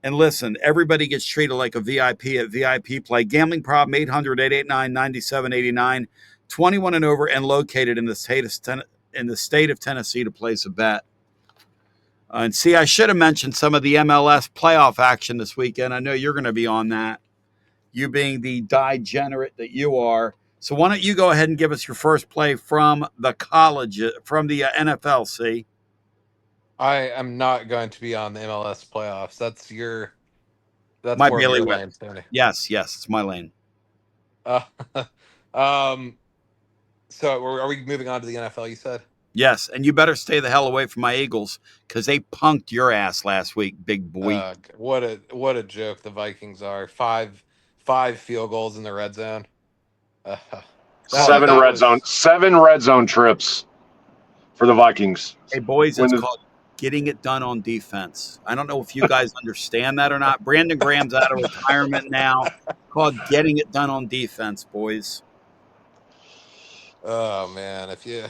And listen, everybody gets treated like a VIP at VIP Play. Gambling problem, 800-889-9789. 21 and over and located in the state of Tennessee to place a bet. And see, I should have mentioned some of the MLS playoff action this weekend. I know you're going to be on that, you being the degenerate that you are. So why don't you go ahead and give us your first play from the college, from the NFL, see? I am not going to be on the MLS playoffs. That's My more of your bailiwick. lane, Tony. Yes, it's my lane. So are we moving on to the NFL, you said? Yes, and you better stay the hell away from my Eagles because they punked your ass last week, big boy. What a joke the Vikings are. Five field goals in the red zone. Seven red zone trips for the Vikings. Hey, boys, it's called getting it done on defense. I don't know if you guys understand that or not. Brandon Graham's out of retirement now. Called getting it done on defense, boys. Oh man, if you,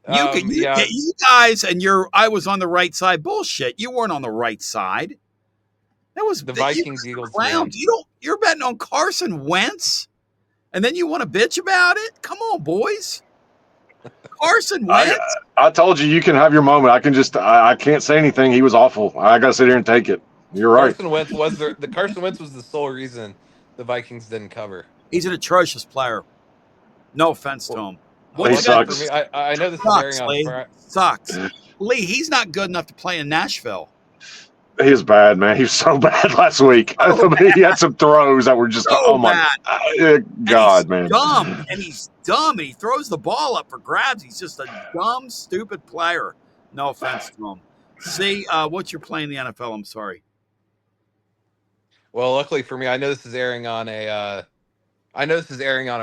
You yeah, you guys and I was on the right side. Bullshit. You weren't on the right side. the You Vikings guys are Eagles game. clowns. You're betting on Carson Wentz, and then you want to bitch about it? Come on, boys. Carson I Wentz. I told you can have your moment. I can't say anything. He was awful. I got to sit here and take it. You're right. Carson Wentz was the sole reason the Vikings didn't cover. He's an atrocious player. No offense to Well, him. well, He What's he got? luckily for me, sucks. I know this is airing Sucks, on Lee. Friday. Sucks. Lee, he's not good enough to play in Nashville. He was bad, man. He was so bad last week. I So mean, he bad. had some throws that were just, So oh my bad. And he's God, man. dumb. And he's dumb. And he throws the ball up for grabs. He's just a dumb, stupid player. No offense to him. See, what's your play in the NFL? I'm sorry. Well, luckily for me, I know this is airing on a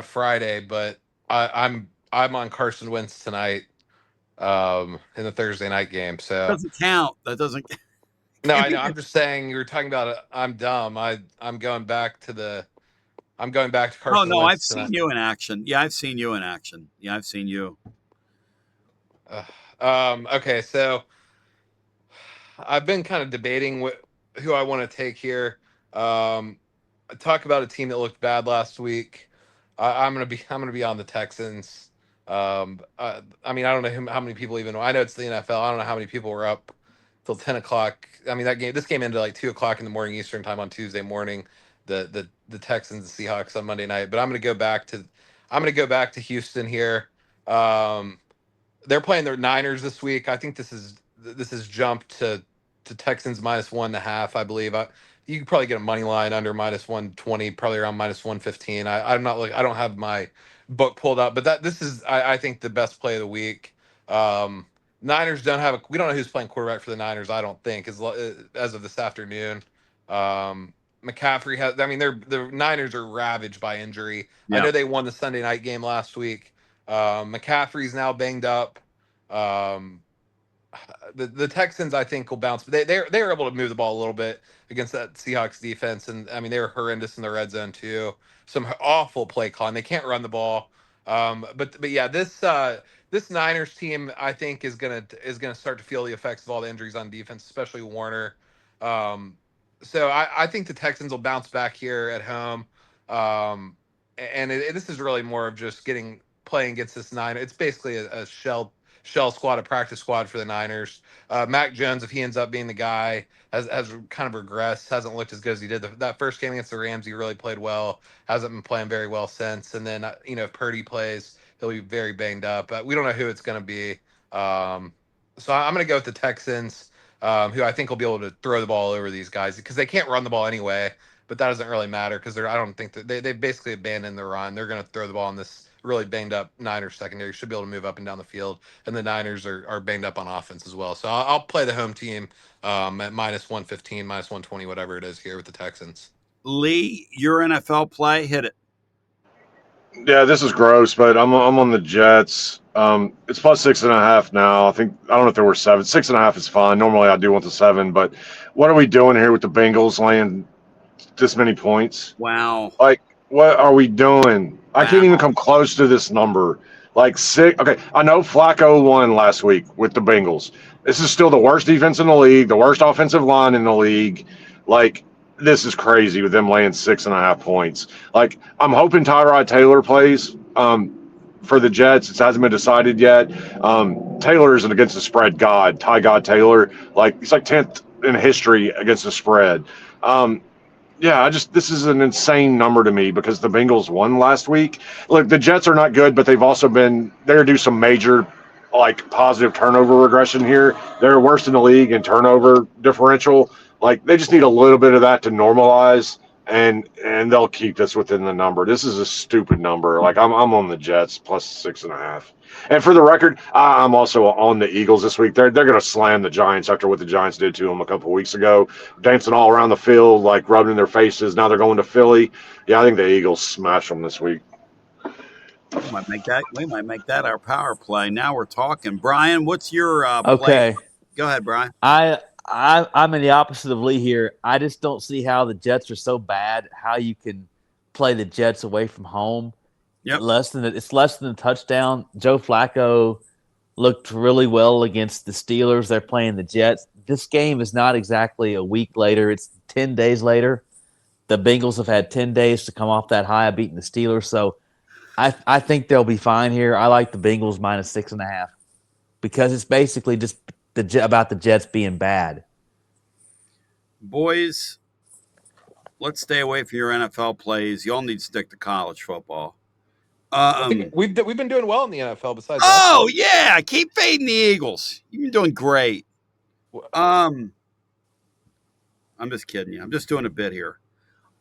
Friday, but I'm on Carson Wentz tonight, in the Thursday night game. So Doesn't count. That doesn't no, can't I be. know. I'm just saying you were talking about I'm dumb. I'm going back to Oh Carson no, I've Wentz seen tonight. you in action. Yeah, I've seen you in action. Yeah, I've seen you. Okay, so I've been kind of debating who I want to take here. Um, talk about a team that looked bad last week. I'm gonna be on the Texans. I mean, I don't know how many people even know. I know it's the NFL. I don't know how many people were up till 10 o'clock. I mean, this game ended like 2 o'clock in the morning Eastern time on Tuesday morning. The Texans and Seahawks on Monday night. But I'm gonna go back to Houston here. Um, they're playing their Niners this week. I think this is jumped to Texans -1.5. I believe. You could probably get a money line under -120, probably around -115. I'm not like I don't have my book pulled up, but this is I think the best play of the week. Um, Niners don't have we don't know who's playing quarterback for the Niners. I don't think as of this afternoon. Um, McCaffrey has. I mean, the Niners are ravaged by injury. I Yeah. know they won the Sunday night game last week. McCaffrey's now banged up. Um, the Texans, I think, will bounce. They were able to move the ball a little bit against that Seahawks defense, and I mean they were horrendous in the red zone too. Some awful play calling. They can't run the ball. But yeah, this Niners team, I think, is gonna start to feel the effects of all the injuries on defense, especially Warner. Um, so I think the Texans will bounce back here at home. And this is really more of just playing against this nine. It's basically a shell squad, a practice squad for the Niners. Mac Jones, if he ends up being the guy, has kind of regressed, hasn't looked as good as he did. That first game against the Rams, he really played well, hasn't been playing very well since. And then, if Purdy plays, he'll be very banged up. We don't know who it's going to be. Um, so I'm going to go with the Texans, who I think will be able to throw the ball over these guys because they can't run the ball anyway. But that doesn't really matter because I don't think that they basically abandoned the run. They're going to throw the ball in this really banged up Niners secondary. Should be able to move up and down the field, and the Niners are banged up on offense as well. So I'll play the home team at -115, -120, whatever it is here with the Texans. Lee, your NFL play, hit it. Yeah, this is gross, but I'm on the Jets. It's +6.5 now. I don't know if there were 7. 6.5 is fine. Normally I do want the 7, but what are we doing here with the Bengals laying this many points? Wow. Like, what are we doing? I can't even Wow. come close to this number. Like 6. Okay, I know Flacco won last week with the Bengals. This is still the worst defense in the league, the worst offensive line in the league. Like, this is crazy with them laying 6.5 points. Like, I'm hoping Tyrod Taylor plays for the Jets. It hasn't been decided yet. Taylor is an against the spread god. Ty God Taylor, like he's like 10th in history against the spread. Yeah, this is an insane number to me because the Bengals won last week. Look, the Jets are not good, but they've also been they're to do some major like positive turnover regression here. They're worst in the league in turnover differential. Like they just need a little bit of that to normalize and they'll keep this within the number. This is a stupid number. Like I'm on the Jets +6.5. And for the record, I'm also on the Eagles this week. They're going to slam the Giants after what the Giants did to them a couple weeks ago, dancing all around the field, like rubbing in their faces. Now they're going to Philly. Yeah, I think the Eagles smash them this week. We might make that our power play. Now we're talking. Brian, what's your play? Okay. Go ahead, Brian. I I'm in the opposite of Lee here. I just don't see how the Jets are so bad. How you can play the Jets away from home? Yep. It's less than a touchdown. Joe Flacco looked really well against the Steelers. They're playing the Jets. This game is not exactly a week later. It's 10 days later. The Bengals have had 10 days to come off that high of beating the Steelers. So I think they'll be fine here. I like the Bengals minus 6.5 because it's basically just about the Jets being bad. Boys, let's stay away from your NFL plays. Y'all need to stick to college football. I think we've been doing well in the NFL besides last Oh week. yeah, keep fading the Eagles. You've been doing great. I'm just kidding you. I'm just doing a bit here.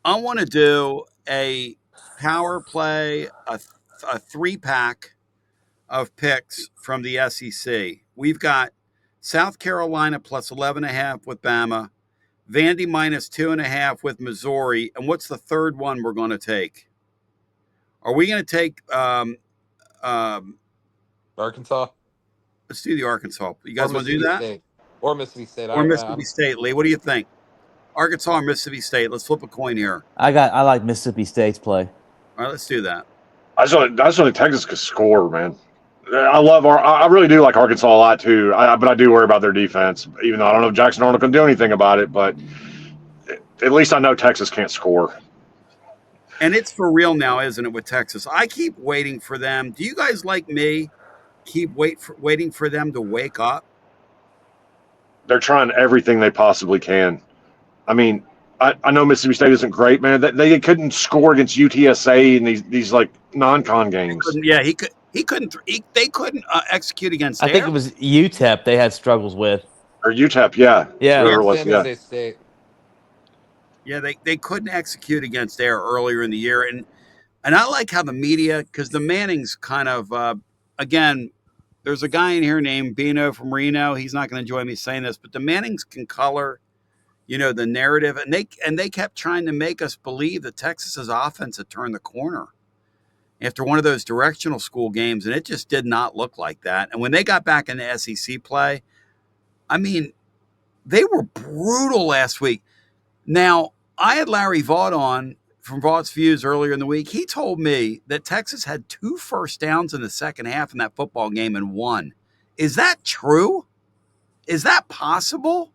I want to do a power play, a 3-pack of picks from the SEC. We've got South Carolina plus 11.5 with Bama, Vandy minus 2.5 with Missouri, and what's the third one we're going to take? Are we going to take? Arkansas Let's do the Arkansas. You or guys want to do Mississippi that? State or Mississippi State. Or Mississippi State, Lee? What do you think? Arkansas or Mississippi State? Let's flip a coin here. I like Mississippi State's play. All right, let's do that. I just think Texas could score, man. I really do like Arkansas a lot too. But I do worry about their defense, even though I don't know if Jackson Arnold can do anything about it. But at least I know Texas can't score. And it's for real now, isn't it, with Texas? I keep waiting for them. Do you guys, like me, keep waiting for them to wake up? They're trying everything they possibly can. I mean, I know Mississippi State isn't great, man. They couldn't score against UTSA in these like non-con games. Yeah, he couldn't. They couldn't execute against. I think it was UTEP they had struggles with. Or UTEP, yeah. Yeah. Whoever it was, San yeah. Jose State. Yeah, they couldn't execute against Air earlier in the year, and I like how the media, because the Mannings kind of again, there's a guy in here named Beano from Reno. He's not going to enjoy me saying this, but the Mannings can color, the narrative, and they kept trying to make us believe that Texas's offense had turned the corner after one of those directional school games, and it just did not look like that. And when they got back into SEC play, I mean, they were brutal last week. Now, I had Larry Vaught on from Vaught's Views earlier in the week. He told me that Texas had 2 first downs in the second half in that football game and won. Is that true? Is that possible?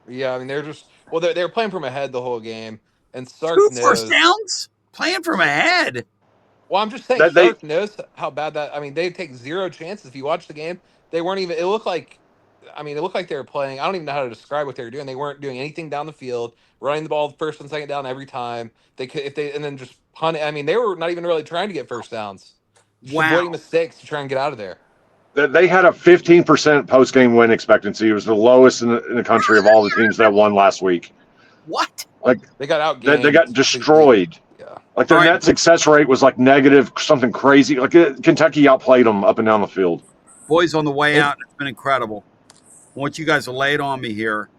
Yeah, I mean they were playing from ahead the whole game, and Sark 2 first knows. downs? Playing from ahead. Well, I'm just saying That they Sark knows how bad that. I mean, they take zero chances. If you watch the game, they weren't even. It looked like, I mean, it looked like they were playing. I don't even know how to describe what they were doing. They weren't doing anything down the field, running the ball first and second down every time. They could if they and then just punt it. I mean, they were not even really trying to get first downs, just avoiding Wow. mistakes to try and get out of there. they had a 15% post-game win expectancy. It was the lowest in the country of all the teams that won last week. What? Like They got outgained. they got completely. destroyed. Yeah. Like their All right. net success rate was like negative something crazy. Like Kentucky outplayed them up and down the field. Boys, on the way It- out, it's been incredible. I want you guys to lay it on me here.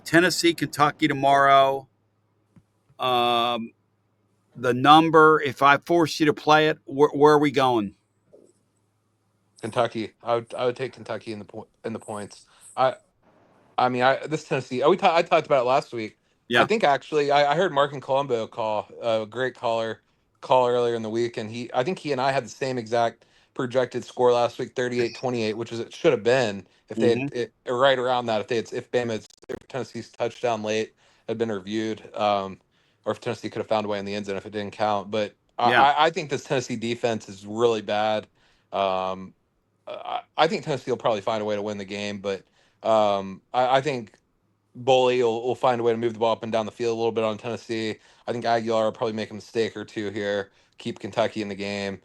Tennessee, Kentucky tomorrow. The number, if I force you to play it, where are we going? Kentucky. I would take Kentucky in the points. I mean, this Tennessee. I talked about it last week. I Yeah. think actually, I heard Mark and Colombo call a great call earlier in the week, and I think he and I had the same exact projected score last week, 38-28, which is it should have been if they Mm-hmm. had right around that if Tennessee's touchdown late had been reviewed, or if Tennessee could have found a way in the end zone if it didn't count. But Yeah. I think this Tennessee defense is really bad. Um, I think Tennessee will probably find a way to win the game, but I think Bully will find a way to move the ball up and down the field a little bit on Tennessee. I think Aguilar will probably make a mistake or two here, keep Kentucky in the game.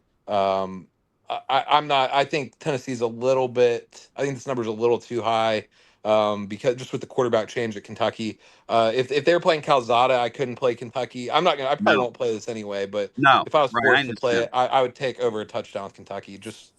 I'm not. I think Tennessee's a little bit. I think this number's a little too high because just with the quarterback change at Kentucky. If they were playing Calzada, I couldn't play Kentucky. I'm not gonna. I probably No. won't play this anyway. But No. if I was Right. I forced to play understand. it, I would take over a touchdown with Kentucky just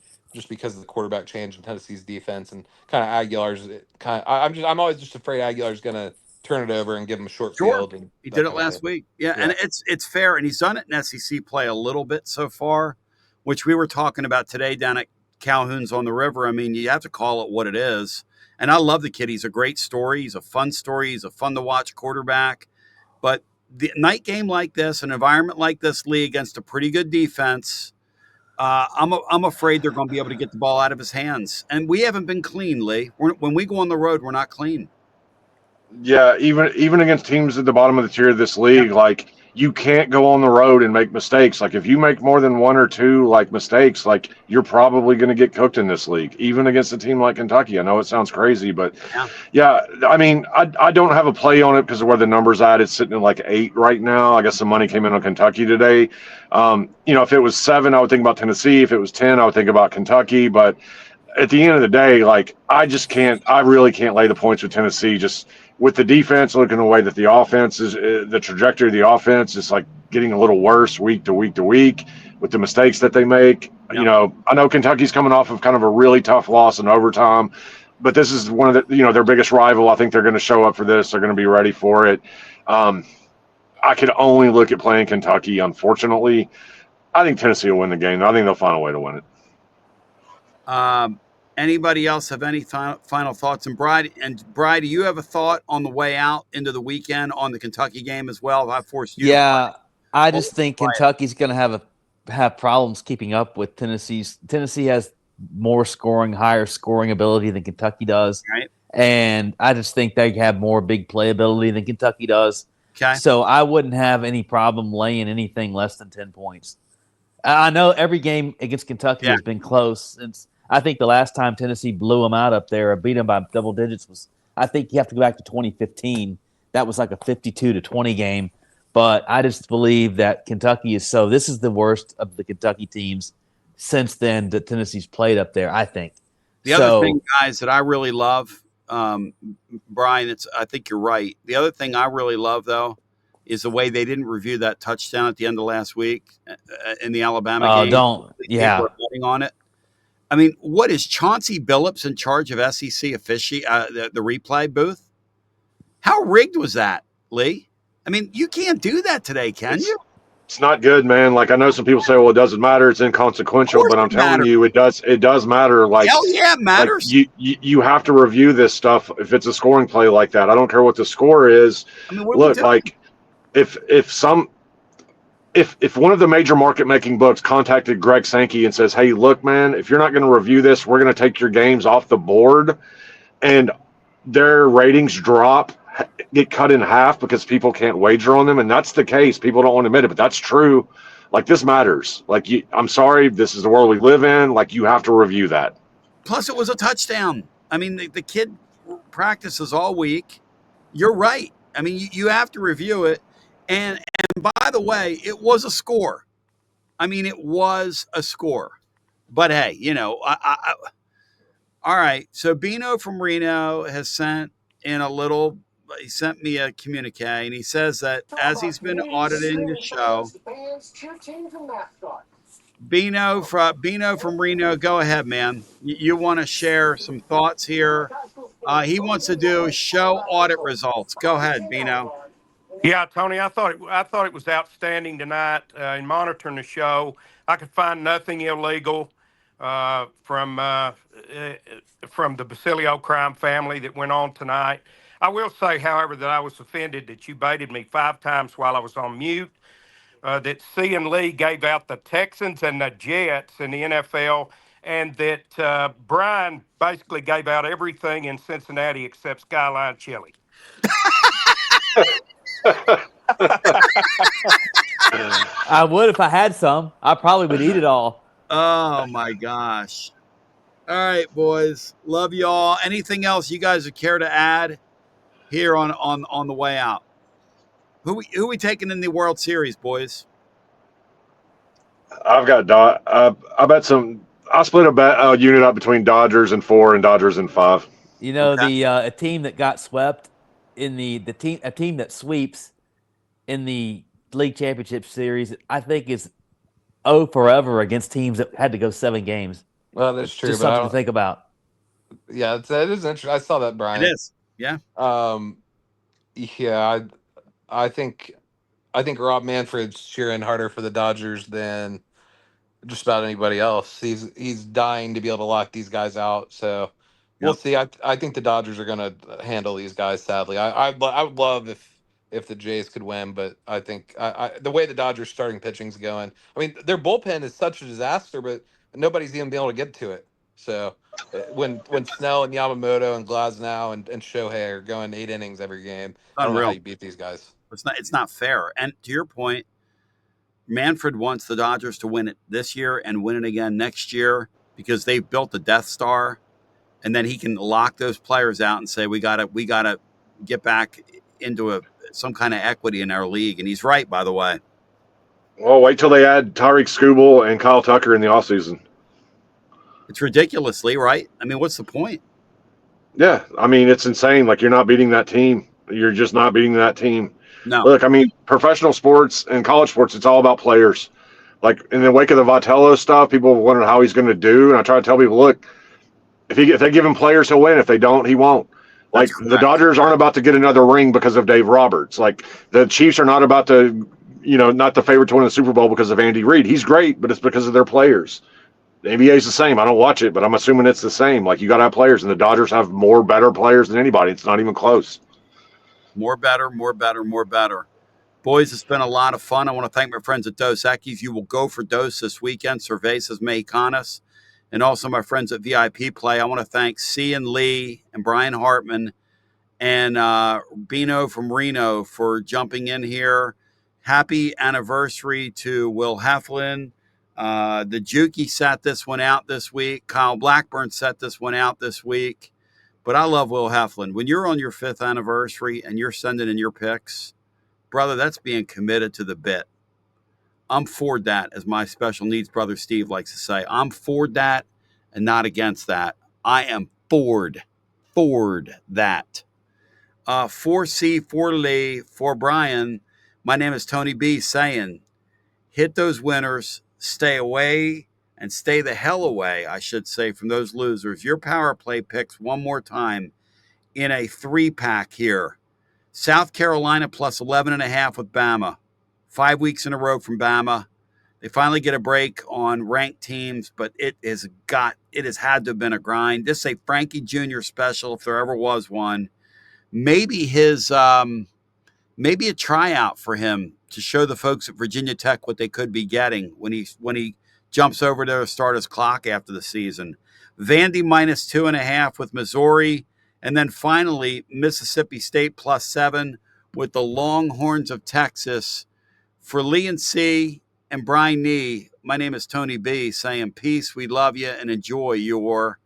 because of the quarterback change in Tennessee's defense and kind of Aguilar's kind of. I'm always just afraid Aguilar's gonna turn it over and give him a short Sure. field and He that did it kind of last thing. week. Yeah. Yeah. And it's fair. And he's done it in SEC play a little bit so far, which we were talking about today down at Calhoun's on the River. I mean, you have to call it what it is. And I love the kid. He's a great story. He's a fun story. He's a fun to watch quarterback. But the night game like this, an environment like this, Lee, against a pretty good defense, I'm afraid they're going to be able to get the ball out of his hands. And we haven't been clean, Lee. When we go on the road, we're not clean. Yeah, even against teams at the bottom of the tier of this Yeah. league, like you can't go on the road and make mistakes. Like if you make more than one or two like mistakes, like you're probably going to get cooked in this league, even against a team like Kentucky. I know it sounds crazy, but Yeah. yeah, I mean, I don't have a play on it because of where the number's at. It's sitting at like 8 right now. I guess some money came in on Kentucky today. If it was 7, I would think about Tennessee. If it was 10, I would think about Kentucky. But at the end of the day, like I really can't lay the points with Tennessee. Just with the defense, looking the way that the offense is, the trajectory of the offense is like getting a little worse week to week to week with the mistakes that they make. Yeah. I know Kentucky's coming off of kind of a really tough loss in overtime, but this is one of their biggest rival. I think they're going to show up for this. They're going to be ready for it. I could only look at playing Kentucky. Unfortunately, I think Tennessee will win the game. I think they'll find a way to win it. Anybody else have any final thoughts? And Bride, do you have a thought on the way out into the weekend on the Kentucky game as well? I forced you to play. I just think Kentucky's going to have problems keeping up with Tennessee's. Tennessee has higher scoring ability than Kentucky does. Right. And I just think they have more big play ability than Kentucky does. Okay. So I wouldn't have any problem laying anything less than 10 points. I know every game against Kentucky has been close since I think the last time Tennessee blew them out up there or beat them by double digits was, I think you have to go back to 2015. That was like a 52-20 game. But I just believe that Kentucky this is the worst of the Kentucky teams since then that Tennessee's played up there, I think. The other thing, guys, that I really love, Brian, I think you're right. The other thing I really love, though, is the way they didn't review that touchdown at the end of last week in the Alabama game. People are betting on it. I mean, what is Chauncey Billups in charge of SEC the replay booth? How rigged was that, Lee? I mean, you can't do that today, can you? It's not good, man. Like I know some people say, well, it doesn't matter. It's inconsequential, but I'm telling you, it does matter. Like, hell yeah, it matters. Like you have to review this stuff if it's a scoring play like that. I don't care what the score is. I mean, look, like if one of the major market making books contacted Greg Sankey and says, hey, look, man, if you're not going to review this, we're going to take your games off the board, and their ratings get cut in half because people can't wager on them. And that's the case. People don't want to admit it, but that's true. Like this matters. Like I'm sorry, this is the world we live in. Like you have to review that. Plus it was a touchdown. I mean, the kid practices all week. You're right. I mean, you have to review it. And by the way, it was a score. I mean, it was a score. But hey, all right. So Beano from Reno has sent he sent me a communique, and he says that as he's been auditing the show, Beano from Reno, go ahead, man. You want to share some thoughts here? He wants to do show audit results. Go ahead, Beano. Yeah, Tony, I thought it was outstanding tonight. In monitoring the show, I could find nothing illegal from the Basilio crime family that went on tonight. I will say, however, that I was offended that you baited me 5 times while I was on mute. That C and Lee gave out the Texans and the Jets in the NFL, and that Brian basically gave out everything in Cincinnati except Skyline Chili. I would if I had some. I probably would eat it all. Oh my gosh. All right, boys. Love y'all. Anything else you guys would care to add here on the way out? Who we taking in the World Series, boys? I've got I bet I split a unit up between Dodgers and 4 and Dodgers and 5. A team that got swept in a team that sweeps in the league championship series, I think is forever against teams that had to go 7 games. Well, that's true. Just something to think about. Yeah, it is interesting. I saw that, Brian. It is. Yeah. Yeah, I think Rob Manfred's cheering harder for the Dodgers than just about anybody else. He's dying to be able to lock these guys out. So We'll Yep. see. I think the Dodgers are going to handle these guys. Sadly, I would love if the Jays could win, but I think the way the Dodgers starting pitching's going. I mean, their bullpen is such a disaster, but nobody's even been able to get to it. So when Snell and Yamamoto and Glasnow and Shohei are going 8 innings every game, I don't know how Unreal. you beat these guys. It's not fair. And to your point, Manfred wants the Dodgers to win it this year and win it again next year because they've built the Death Star, and then he can lock those players out and say we gotta get back into some kind of equity in our league. And he's right, by the way. Well, wait till they add Tyreek Skubal and Kyle Tucker in the offseason. It's ridiculously right. I mean, what's the point? Yeah, I mean, it's insane. Like, you're not beating that team. You're just not beating that team. No, Look, I mean, professional sports and college sports, it's all about players. Like, in the wake of the Vitello stuff, people wondered how he's going to do. And I try to tell people, look, if they give him players, he'll win. If they don't, he won't. that's Like, the correct. Dodgers aren't about to get another ring because of Dave Roberts. Like, the Chiefs are not about to, not the favorite to win the Super Bowl because of Andy Reid. He's great, but it's because of their players. The NBA is the same. I don't watch it, but I'm assuming it's the same. Like, you got to have players, and the Dodgers have more better players than anybody. It's not even close. More better, more better, more better. Boys, it's been a lot of fun. I want to thank my friends at Dos Equis. You will go for Dos this weekend, Cervezas Mexicanas, and also my friends at VIP Play. I want to thank C and Lee and Brian Hartman and Beano from Reno for jumping in here. Happy anniversary to Will Heflin. The Juki set this one out this week. Kyle Blackburn set this one out this week. But I love Will Heflin. When you're on your 5th anniversary and you're sending in your picks, brother, that's being committed to the bit. I'm for that, as my special needs brother Steve likes to say. I'm for that and not against that. I am for that. For C, for Lee, for Brian, my name is Tony B saying, hit those winners, stay away, and stay the hell away, I should say, from those losers. Your power play picks one more time in a 3-pack here. South Carolina plus 11.5 with Bama. 5 weeks in a row from Bama. They finally get a break on ranked teams, but it has had to have been a grind. This is a Frankie Jr. special, if there ever was one. Maybe maybe a tryout for him to show the folks at Virginia Tech what they could be getting when he jumps over to start his clock after the season. Vandy minus 2.5 with Missouri. And then finally, Mississippi State plus 7 with the Longhorns of Texas. For Lee and C and Brian Nee, my name is Tony B saying peace, we love you, and enjoy your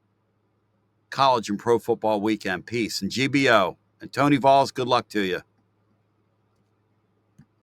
college and pro football weekend. Peace. And GBO. And Tony Vols, good luck to you.